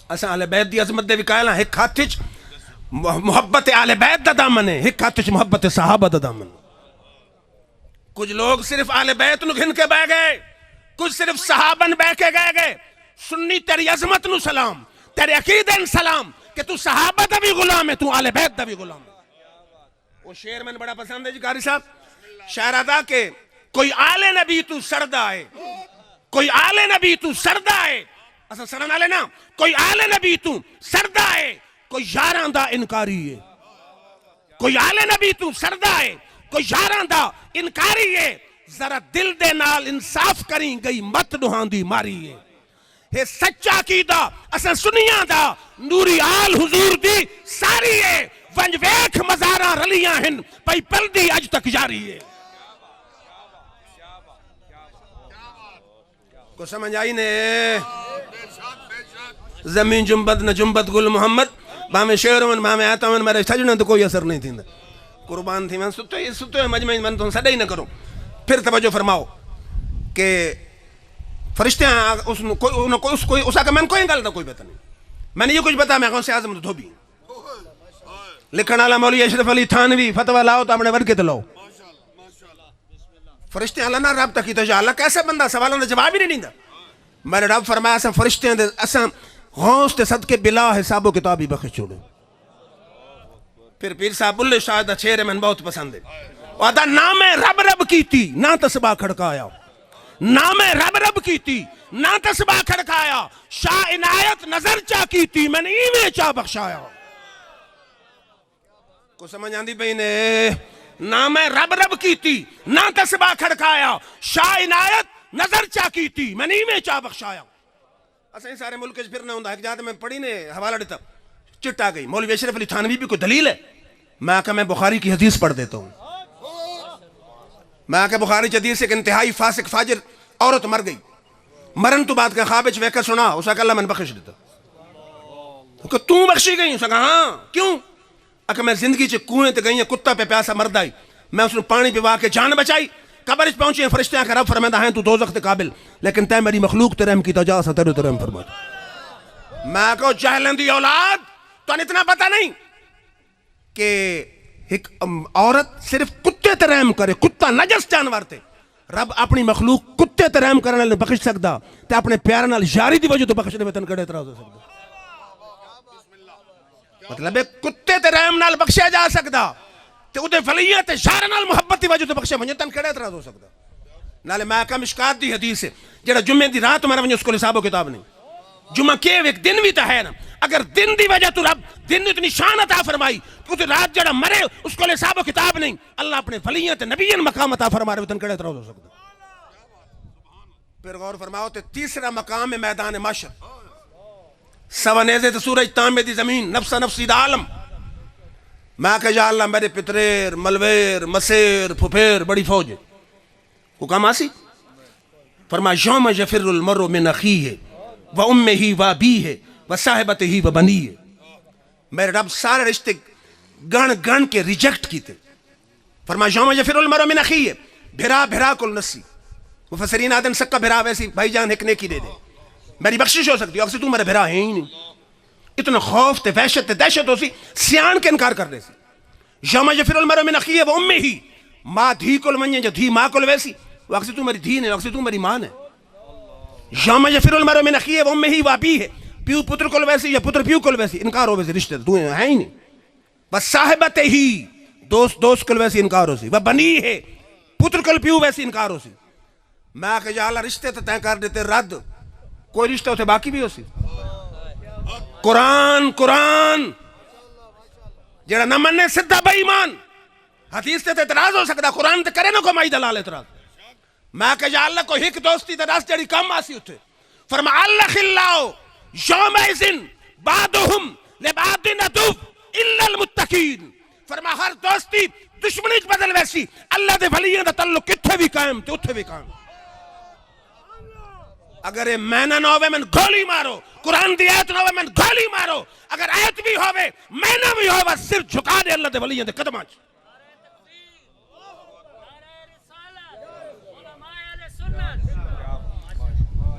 اساں اہل بیت دی عظمت دے بھی قائل ہاں. ایک ہاتھ وچ محبت اہل بیت دا دامن ہے, ایک ہاتھ وچ محبت صحابہ دا دامن. کچھ لوگ صرف اہل بیت نو گھن کے بہ گئے, کچھ صرف صحابہ بہ کے گئے. سنی تیری عظمت نو سلام, تیرے عقیدے نو سلام کہ تو صحابہ دا بھی غلام ہے, تو اہل بیت دا بھی غلام ہے. وہ شعر میں بڑا پسند ہے جی قاری صاحب. شاعر ادا کہ کوئی آل نبی تو سردہ ہے, کوئی آل نبی تو سردہ ہے. اساں سڑن والے نا, کوئی آل نبی تو سردہ ہے, کوئی یاراں دا انکاری ہے. کوئی آل نبی تو سردہ ہے, کوئی یاراں دا انکاری ہے. ذرا دل دے نال انصاف کریں گئی مت ڈوہاں دی ماری ہے. یہ سچا عقیدہ اساں سنیاں دا نوری آل حضور دی ساری ہے. ونج ویکھ مزاراں رلیاں ہن پئی پلدی اج تک جاری ہے. کو سمجھ آئی نے؟ زمین جنبت نہ جنبت گل محمد, باہمیں شعر من باہمیں آتا من میرے سجنہ تو کوئی اثر نہیں تھی. قربان تھی میں ستو ہے مجمع من تو سڑے ہی نہ کروں. پھر توجہ فرماؤ کہ فرشتے اس آکا میں کوئی گل دا کوئی پتہ نہیں. میں نے یہ کچھ بتا, میں غوث اعظم تو دھوبی. لکھن والا مولوی اشرف علی تھانوی فتویٰ لاؤ تو اپنے ورکے تو لاؤ. فرشتے اللہ نہ رابطہ کی تو اللہ کیسا بندہ سوالوں نے جواب ہی نہیں دا. میرے رب فرمایا اساں فرشتے ہیں اساں غوث تے صدقے بلا حساب و کتاب ہی بخش چھوڑے. پھر پیر صاحب بلے شاہ دا چھیرے میں بہت پسند ہے. وعدہ نام رب رب کی تھی نہ تسبہ کھڑکایا, نام رب رب کی تھی نہ تسبہ کھڑکایا. شاہ عنایت نظر چا کی تھی میں نے ایویں چا بخشایا. کو سمجھ آندی پئی نے؟ نام رب رب کی تھی نہ تسبہ کھڑکایا, شاہ عنایت نظر چا کی تھی میں نے ایویں چا بخشایا. اسیں سارے ملک پھر نہ ہوندا. ایک جات میں پڑھی نے حوالہ دیتا چٹ آ گئی. مولوی اشرف علی تھانوی بھی کوئی دلیل ہے؟ میں کہا میں بخاری کی حدیث پڑھ دیتا ہوں. میں کہا بخاری کی حدیث ایک انتہائی فاسق فاجر عورت مر گئی, مرن تو بعد کا خواب وچ ویکھا سنا, اس کا اللہ میں بخش دیتا. کہ تو بخشی گئی؟ اس کا ہاں. کیوں؟ اگر میں زندگی چ کنویں تے گئی کتا پہ پیاسا مرد آئی, میں اس نے پانی پوا کے جان بچائی. قبر وچ پہنچے فرشتے آ کے رب فرماتا ہے تو دوزخ تے قابل, لیکن تے میری مخلوق تے رحم کیتا جا سا تیرے تے رحم فرماتا. میں کہو جاہلن دی اولاد, تو اتنا پتہ نہیں کہ ایک عورت صرف کتے تے رحم کرے, کتا نجس جانور تے, رب اپنی مخلوق کتے تے رحم کرنے لئے بخش سکدا, تے اپنے پیار نال یاری دی وجہ تو بخشنے میں تن کڑے اعتراض ہو سکدا. مطلب ہے کتے تے رحم نال بخشیا جا سکدا, تے اودے ولیاں تے یار نال محبت دی وجہ تو بخشے ونجے تن کڑے اعتراض ہو سکدا. نالے میں کہا مشکات دی حدیث ہے جڑا جمعے دی رات مارا ونجے اس کو حساب و کتاب نہیں. جمعہ کے ایک دن بھی تا ہے نا, اگر دن دی وجہ تو رب دن اتنی شان عطا فرمائی تو رات جڑا مرے اس کو حساب و کتاب نہیں. اللہ اپنے ولیاں تے نبیین مقام عطا فرما رہے تن کڑے اعتراض ہو سکدا. پھر غور فرماؤ تے تیسرا مقام ہے میدان محشر. سوا نیزے تے سورج تانبے دی زمین, نفسا نفسی دا عالم. میں کہا یا اللہ میرے پتریر ملویر مسیر پھپیر بڑی فوج ہے, حکم آسی. فرمایا یوم یفر المرء من اخیہ و امہ و ابیہ و صاحبتہ و بنیہ. میرے رب سارے رشتے گن گن کے ریجیکٹ کیتے. فرمایا یوم یفر المرء من اخیہ, بھرا بھرا کل نسی, مفسرین آدن سکا بھرا ویسی بھائی جان ایک نیکی دے دے میری بخشش ہو سکتی ہے، اکثر تو میرے بھرا ہے ہی نہیں. اتنا خوف تے وحشت تے دہشت ہو سی سیان کے انکار کر دے سی. یوم یفر المرء من اخیہ و امہ، ماں دھی کول منجے جو دھی ماں کول ویسی، وہ اکثر تو میری دھی نے، اکثر تو میری ماں نے. یوم یفر المرء من اخیہ و امہ و ابیہ، پیو پتر کول ویسی یا پتر پیو کول ویسی، انکار ہو ویسی رشتے تو ہے ہی نہیں. بس صاحبت ہی دوست کول ویسی انکار ہو سی، وہ بنی ہے پتر کول پیو ویسی انکار ہو سی. میں کہ یا اللہ رشتے تو طے کر دیتے رد، کوئی رشتہ ہوتے باقی بھی ہو سی. قرآن جڑا نہ مننے سدھا بے ایمان. حدیث تے اعتراض ہو سکتا، قرآن تے کرے نہ کو مائی دلال اعتراض. میں کہ یا اللہ کوئی ہک دوستی تے رس جڑی کم آسی اتھے. فرما اللہ خلاؤ یومئذ بعضهم لبعض عدو الا المتقین. فرما ہر دوستی دشمنی چ بدل ویسی، اللہ دے ولیاں دا تعلق کتھے بھی قائم تے اتھے بھی قائم. اگر یہ مینا نہ ہوئے من گولی مارو، قرآن دی آیت نہ ہوئے من گولی مارو، اگر آیت بھی ہوئے مینا بھی ہوئے سر جھکا دے اللہ دے ولیاں دے قدماں چ.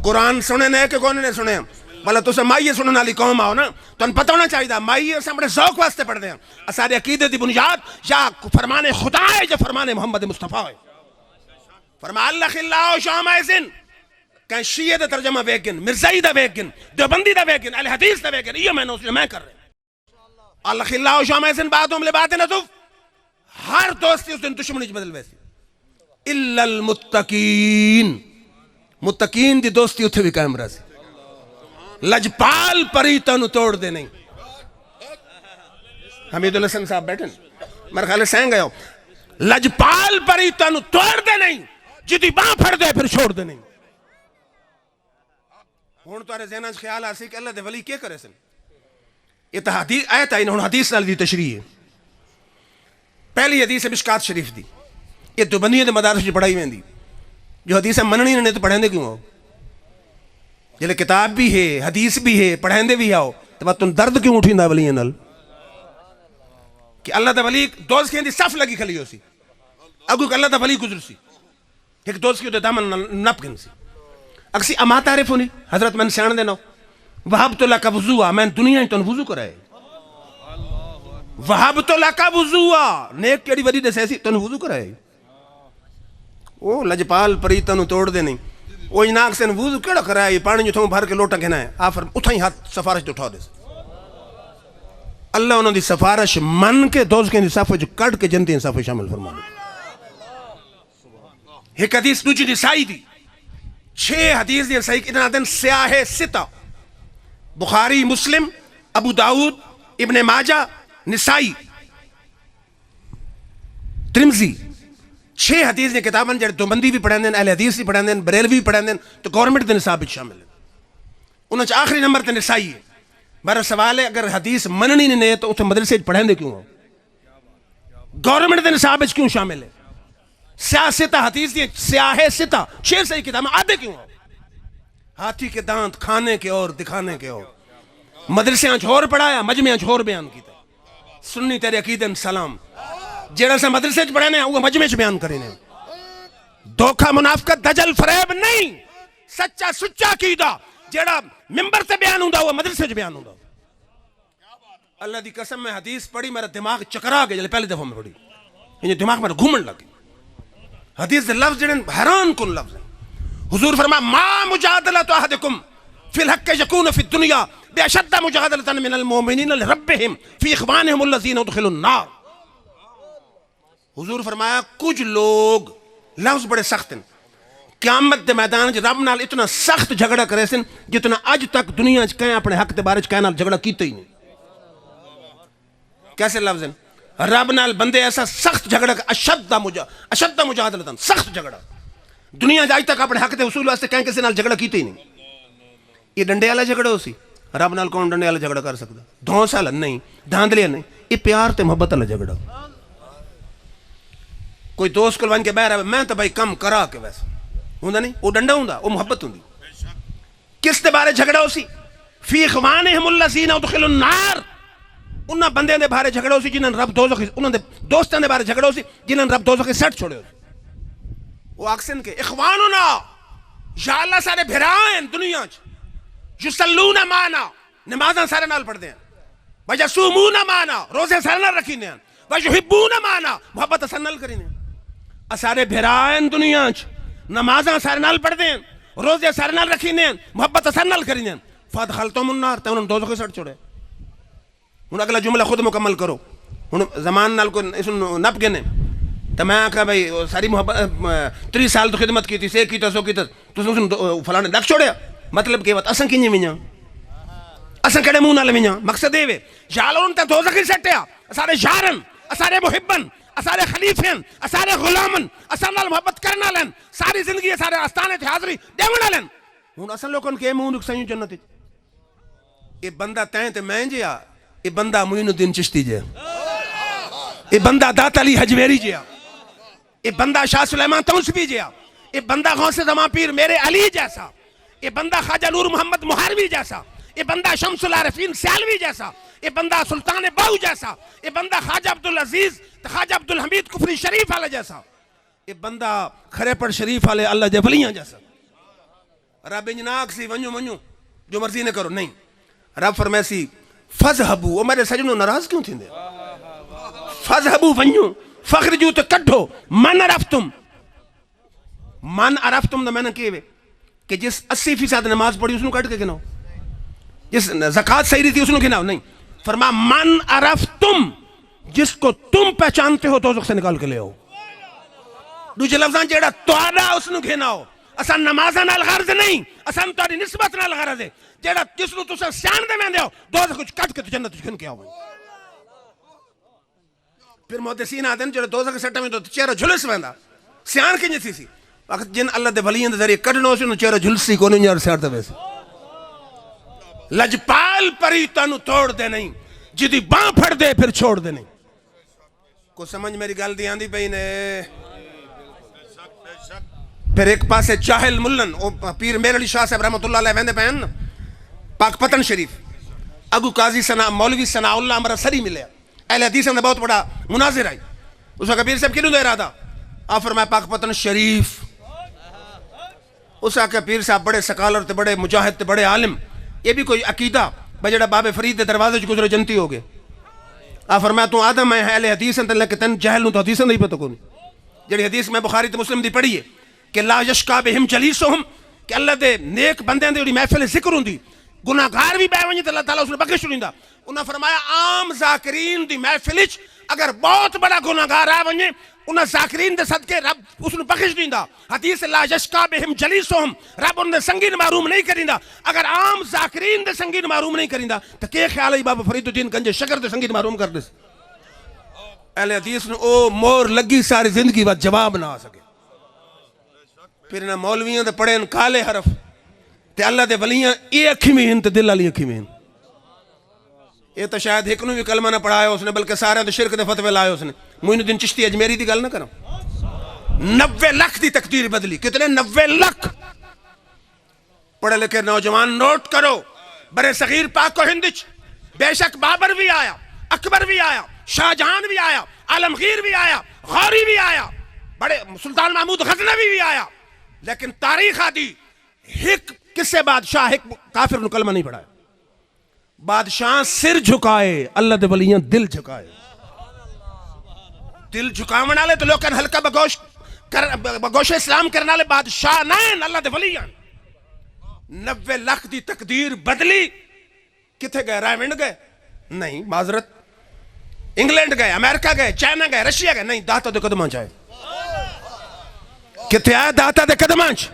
قرآن سنے نے کہ کون نے سنے؟ بھلا تو مائیے سننے والی قوم آؤ نا، تو ان پتہ ہونا چاہیے مائیے سے بڑے ذوق واسطے پڑھتے ہیں. اساری عقیدے دی بنیاد یا فرمان خدا ہے یا فرمان محمد مصطفیٰ ہے. فرما اللہ خلاؤ یومئذ، کہ شیعہ دا ترجمہ ویگن، مرزائی دا ویگن، دیوبندی دا ویگن، اہل حدیث دا ویگن، یہ میں کر رہے ہیں. اللہ خلاؤ یومئذ بعضهم لبعض عدو، ہر دوستی اس دن دشمنی بدل ویسی. الا المتقین، متقین دی دوستی اتھے بھی قائم رہی. لجپال پریتاں نو توڑ دے نہیں. حمید الحسن صاحب بیٹھے میرے خیال سہیں گئے ہو. لجپال پریتاں نو توڑ دے نہیں، جدی باں پھڑ دے پھر چھوڑ دے نہیں. ہون تو آرے ذہنہ خیال آسی کہ اللہ دے ولی کیا کرے سن. یہ تو آیت آئی نا حدیث نال دی تشریح ہے. پہلی حدیث ہے مشکات شریف دی، یہ تو بندیاں دے مدارس جو پڑھائی میں دی. جو حدیث مننی نے تو پڑھیں دے کیوں ہو؟ جلے کتاب بھی ہے حدیث بھی ہے پڑھیں دے بھی آؤ تو بات تم درد کیوں اٹھیں دا ولیاں نال؟ کہ اللہ دا ولی دوست کی اندی صف لگی کھلی ہو سی، اگو کہ اللہ دا ولی گزر سی، ایک دوست کی ہوتے دامن نپ گن سی. اکسی اما تعریف ہونی حضرت میں سیان دینا وہب تو لکا وضوعا، میں دنیا ہی تو وضو کرائے. وہب تو لکا وضوعا، نیک کیڑی وڈی دے سیسی تو وضو کرائے. وہ لجپال پریتاں نو توڑ دے نہیں. وہ اناک سے وضو کیڑا کرائے، پانی جو تھوں بھر کے لوٹا کہنا ہے آفر اتھا ہی ہاتھ سفارش دے اٹھا دے. اللہ انہوں دی سفارش من کے دوست کے صفحے جو کٹ کے جنتی ہیں صفحے شامل فرمانے. ایک حدیث دوجی دی سائی دی 6 حدیث دی صحیح اتنا دن سیاہ ستہ، بخاری، مسلم، ابو داؤد، ابن ماجہ، نسائی، ترمذی. 6 حدیث نے کتاباں جڑے دوبندی بھی پڑھیں دیں، اہل حدیث بھی پڑھیں دیں، بریلوی بھی پڑھیں دیں، تو گورنمنٹ دے نصاب بھی شامل ہیں. انہوں آخری نمبر تے نسائی ہے. میرا سوال ہے اگر حدیث مننی نہیں تو اتنے مدرسے پڑھیں دے کیوں ہو؟ گورنمنٹ دے نصاب کیوں شامل ہے؟ سیاستہ حدیث دی سیاہ ستہ 6 صحیح کتاباں آدھے کیوں ہو؟ ہاتھی کے دانت کھانے کے اور دکھانے کے اور. مدرسے آنچ ہور پڑھایا، مجمع آنچ ہور بیان کیتا. سنی تیرے عقیدن سلام جیڑا سا مدرسے چ پڑھنے وہ مجمع چ بیان کرنے. دھوکہ منافقت دجل فریب نہیں، سچا سچا عقیدہ جیڑا ممبر سے بیان ہوندا وہ مدرسے چ بیان ہوندا. اللہ دی قسم میں حدیث پڑھی میرا دماغ چکرا گیا جلے پہلے دفعہ میں پڑھی، یہ دماغ میں گھومن لگی. حدیث دے لفظ جڑے حیران کن لفظ ہیں. حضور فرما ما مجادلۃ احدکم فی الحق یکون فی الدنیا باشد مجادلۃ من المؤمنین لربہم فی اخوانہم الذین ادخلوا النار. حضور فرمایا کچھ لوگ لفظ بڑے سخت ہیں، قیامت دے میدان چ رب نال اتنا سخت جھگڑا کرے سن جتنا اج تک دنیا چ کہیں اپنے حق دے بارے چ کہیں نال جھگڑا کیتا ہی نہیں. کیسے لفظ ہیں؟ رب نال بندے ایسا سخت جھگڑا اشد مجادلہ، سخت جھگڑا دنیا جائی تک اپنے حق دے حصول واسطے کہیں کسی نال جھگڑا کیتے ہی نہیں. یہ ڈنڈے والا جھگڑا ہو سی، رب نال کون ڈنڈے والا جھگڑا کر سکتا؟ دھونس والا نہیں، دھاندلیاں نہیں، یہ پیار تے محبت والا جھگڑا. کوئی دوست کلوان کے باہر آئے میں تو بھائی کم کرا کے ویسا ہوندا نہیں، وہ ڈنڈا ہوندا، وہ محبت ہوندی. کس دے بارے جھگڑا ہو سی؟ فی اخوانہم الذین ادخلوا النار، انہاں بندے دے بارے جھگڑا ہو سی جنہاں رب دوزخ، انہاں دے دوستاں دے بارے جھگڑا ہو سی جنہاں رب دوزخ سٹ چھوڑے ہو سی. وہ آکسن کے اخواننا یا اللہ سارے بھرائیں دنیا یصلون معنا نمازاں سارے نال پڑھ دیں ویصومون معنا روزے سارے نال رکھی دیں ویحبون معنا محبت سارے نال کریں سارے بھرائیں دنیا نمازاں سارے نال پڑھ دیں روزے سارے نال رکھی دیں محبت سارے نال کریں فادخلتم النار تے انہوں دوزخ سٹ چھوڑے ہن اگلا جملہ خود مکمل کرو ہن زمان نال کو اس نپ گنے تو میں آکھا بھائی ساری محبت 30 سال تو خدمت کی تھی سے کیتا سو کیتا تو فلانے ڈک چھوڑیا مطلب کہ بات اساں کینجے ونجاں اساں کڑے منہ نال ونجاں مقصد اے وے جالون تے دوزخ سٹیا سارے یارن سارے محبن سارے خلیفین سارے غلامن اساں نال محبت کرن والن ساری زندگی سارے آستانے تے حاضری دیون والن ہن اساں لوکن کے منہ نکسائیں جنت اے بندہ تیں تے میں جیا اے بندہ معین الدین چشتی جیا اے بندہ داتا علی حجویری جیا اے بندہ شاہ سلیمان تونسوی جیا اے بندہ غوث زمان پیر میرے علی جیسا اے بندہ خواجہ نور محمد محاروی جیسا اے بندہ شمس العارفین سیالوی جیسا اے بندہ سلطان باؤ جیسا اے بندہ خواجہ عبدالعزیز خواجہ عبدالحمید کفری شریف والے جیسا اے بندہ کھرے پر شریف والے اللہ دے ولیاں جیسا رب انجناک سی ونجو ونجو جو مرضی نہ کرو نہیں رب فرمائے سی فذهبوا وہ میرے سجنوں ناراض کیوں تھیں دے فذهبوا ونجو فخرجو تو کٹھو من عرفتم دا میں نے کہے کہ جس 80% نماز پڑھی اس نے کٹ کے گناؤ جس زکاة صحیح تھی اس نے گناؤ نہیں فرما من عرفتم جس کو تم پہچانتے ہو دوزخ سے نکال کے لے آؤ دوجہ لفظان جیڑا توڑا اس نے گناؤ اساں نمازاں نال غرض نہیں اساں تاری نسبت نال غرض ہے جیڑا جس نو تساں سیان دے میں دیو دوزخ کچھ کٹ کے تو جنت کھن کے آؤ پھر محدثین آدھیں جیڑا دوزخ کے سٹھ میں تو چہرہ جھلس ویندا سیان کی نہیں سی وقت جن اللہ دے ولیاں دے ذریعے کڈنو سی نو چہرہ جھلسی کو نہیں یار سیار تے ویسے لجپال پری تانو توڑ دے نہیں جدی باں پھڑ دے پھر چھوڑ دے نہیں کو سمجھ میری گل دی آندی پئی نے پھر ایک پاسے جاہل ملن پیر میر علی شاہ صاحب رحمت اللہ علیہ ویندے پہن پاک پتن شریف اگو قاضی مولوی ثناء اللہ امرا سری ملے اہل حدیث نے بہت بڑا مناظر آئی اس کا پیر صاحب کیوں دے ارادہ آپ فرمایا پاک پتن شریف اس کا پیر صاحب بڑے سکالر تے بڑے مجاہد تے بڑے عالم یہ بھی کوئی عقیدہ بجڑا باب فرید دے دروازے چ گزرے جنتی ہو گئے آپ فرمایا تو آدم ہے اہل حدیث تے لے کے تن جہل نو تو حدیث نہیں پتہ کونی جڑی حدیث میں بخاری تے مسلم دی پڑھی ہے کہ لا یشکا بہم جلیسہم کہ اللہ دے نیک بندیاں دے محفل ذکر ہوندی گناہگار بھی بہ ونجے تے اللہ تعالیٰ اس نے بخش دیندا انہاں فرمایا عام ذاکرین دی محفل وچ اگر بہت بڑا گناہگار آ ونجے انہاں ذاکرین دے صدقے رب اس نے بخش دیندا حدیث لا یشکا بہم جلیسہم رب ان دے سنگین محروم نہیں کریندا اگر عام ذاکرین دے سنگین محروم نہیں کریندا تے کی خیال ہے بابا فرید الدین گنج شکر دے سنگین محروم کر دس اہل حدیث نے او مور لگی ساری زندگی بعد جواب نہ آ سکے پھر انہاں مولویاں دے پڑھے کالے حرف تے اللہ دے ولیاں اے اکھی میں ہن تے دل والی اکھی میں ہن یہ تو شاید ایک نو بھی کلمہ نہ پڑھایا اس نے بلکہ سارے تو شرک دے فتوے لائے اس نے معین الدین چشتی اجمیری دی گل نہ کرو 90 لاکھ دی تقدیر بدلی کتنے 90 لاکھ پڑھے لکھے نوجوان نوٹ کرو برے صغیر پاک و ہند بے شک بابر بھی آیا اکبر بھی آیا شاہ جہان بھی آیا عالمگیر بھی آیا غوری بھی آیا بڑے سلطان محمود غزنوی بھی آیا لیکن تاریخ آدھی ایک کسے بادشاہ ایک کافر نے کلمہ نہیں پڑھایا بادشاہ سر جھکائے اللہ دے ولیاں دل جھکائے دل جھکاون والے تو لوکاں ہلکا بگوش اسلام کرنے والے بادشاہ نہیں اللہ دے ولیاں 90 لاکھ دی تقدیر بدلی کتھے گئے رائے ونڈ گئے نہیں معذرت انگلینڈ گئے امریکہ گئے چائنا گئے رشیا گئے نہیں داتا دے قدماں چاہے کتے آئے داتا دے قدماں چ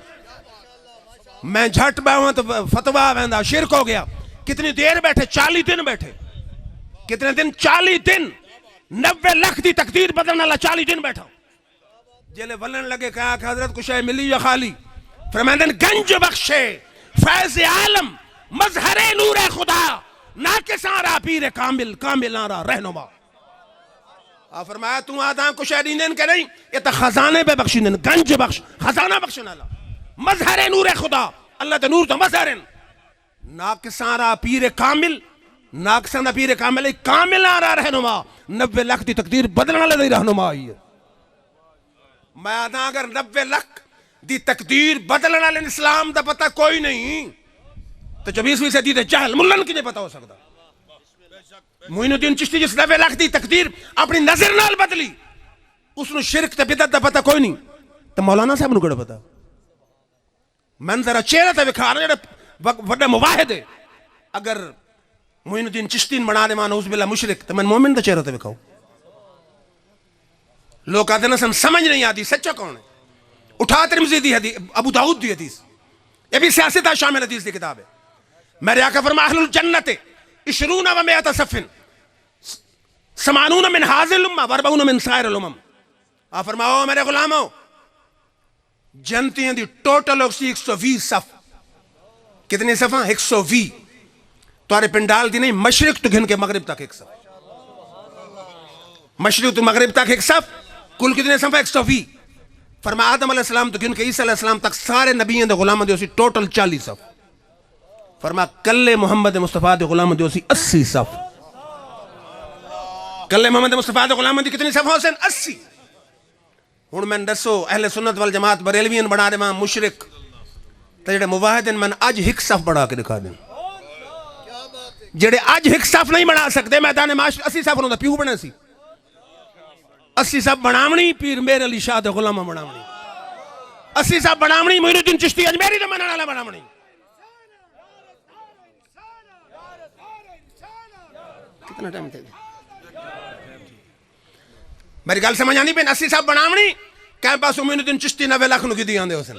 میں جھٹ باہاں تو فتوہ ویندا شرک ہو گیا کتنی دیر بیٹھے 40 دن بیٹھے کتنے دن 40 دن 90 لاکھ دی تقدیر بدلنے والا 40 دن بیٹھا جلے ولن لگے کہا کہ حضرت کچھ ہے ملی یا خالی فرمائندن گنج بخشے فیض عالم مظہر نور خدا ناکساں را پیر کامل کامل آرا رہنما آپ فرمایا تو آدھاں کچھ ہے دین کہ نہیں یہ تا خزانے پہ بخشیندن گنج بخش خزانہ بخشن اللہ مظہر نور خدا اللہ تے نور تو مظہرن ناکساں را پیر کامل ناکساں دا پیر کامل کامل آرا رہنما 90 لاکھ دی تقدیر بدلنا لے دی رہنما آئی ہے میں آدھا اگر 90 لکھ دی تقدیر بدلنے والے اسلام دا پتہ کوئی نہیں تو 24ویں صدی دے جہل ملن کی نہیں پتہ ہو سکتا. معین الدین چشتی جس 90 لکھ دی تقدیر اپنی نظر نال بدلی اس نو شرک تے بدعت دا پتہ کوئی نہیں تو مولانا صاحب نو کیڑا پتہ. میں ذرا چہرہ تے وکھا رہا جڑا وڈا مواحد ہے. اگر معین الدین چشتی بنا دے نعوذ باللہ مشرک تو میں مومن دا چہرہ تے وکھاؤ. لوگ کہتے ہیں سن سمجھ نہیں آتی سچا کون ہے. اٹھا ترمذی دی حدیث ابو داؤد دی حدیث یہ بھی سیاست شامل حدیث دی کتاب ہے. میرے آقا فرما اہل الجنت 20 و 100 صفن 80 من هذه الامه و 40 من سائر الامم. آپ فرماؤ میرے غلاموں جنتیاں دی ٹوٹل ہوگی 120 صف. کتنے صفحہ 120. تمہارے پنڈال دی نہیں مشرق تو گھن کے مغرب تک ایک صف. مشرق تو مغرب تک ایک صف. کل کتنے صفحہ 120. فرما آدم علیہ السلام تو گھن کے عیسیٰ علیہ السلام تک سارے نبیوں دے غلاموں دی اسی ٹوٹل 40 صف. فرما کلے محمد مصطفیٰ دے غلاموں دی اسی 80 صف. کلے محمد مصطفیٰ دے غلاموں دی کتنی صف ہو سن 80. ہن میں دسو اہل سنت والجماعت بریلویاں بنا دے ماں مشرک تے جڑے موحدین من اج ہک صف بنا کے دکھا دیں. جڑے اج ہک صف نہیں بنا سکتے میدان معاشر 80 صف دا پیو بنا سی. 80 صف بناونی پیر میر علی شاہ دے غلامہ بناونی. 80 صف بناونی معین الدین چشتی اجمیری دے منن والا بناونی. کتنا ٹائم تے میری گل سمجھ آندی پئی. 80 صف بناونی کہیں پاسو معین الدین چشتی 90 لاکھ نو کی دی آندے حسن.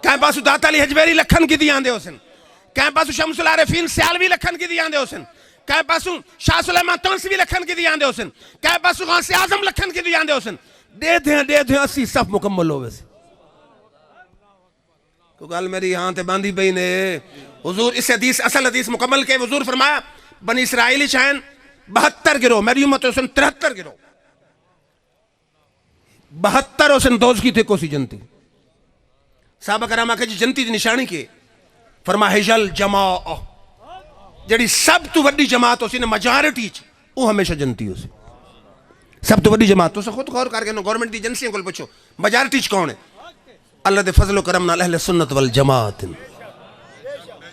کہیں پاسو داتا علی حجویری لکھن کی دی آندے حسن. کہیں پاسو شمس العارفین سیالوی لکھن کی دی آندے حسن. کہیں پاسو شاہ سلیمان تونسوی لکھن کی دی آندے حسن. کہیں پاسو غوث اعظم لکھن کی دی آندے حسن. دے دیں 80 صف مکمل ہوئے سے. تو گل میری یہاں تے باندھی پئی نے. حضور اس حدیث اصل حدیث مکمل کے حضور فرمایا بنی اسرائیلی چاہیں 72 گروہ میری امت حسن 73 گروہ 72 حسن دوز کی تھے کو سی جنتی. صحابہ کرام آکے جی جنتی دی نشانی کے فرما حجل جماع جڑی سب تو وڈی جماعت ہو سی نے مجارٹی وہ ہمیشہ جنتی ہو سی. سب تو وڈی جماعت تو سے خود غور کر کے گورنمنٹ دی ایجنسیاں کو پوچھو مجارٹی کون ہے. اللہ دے فضل و کرم نال اہل سنت والجماعت.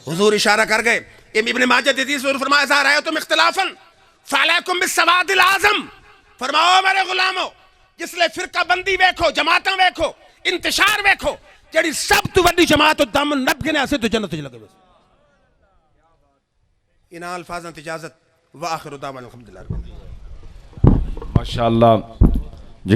حضور اشارہ کر گئے ابن ماجہ دی حدیث فرمایا اذا رأیتم اختلافا فعلیکم بالسواد الاعظم. فرماؤ میرے غلاموں جس لئے فرقہ بندی ویکھو جماعتاں ویکھو انتشار ویکھو جڑی سب تو وڈی جماعت و دامن نب گنے اسے تو جنت لگے بس. انہا الفاظاں تجازت وآخر دعوانا الحمدللہ. ماشاءاللہ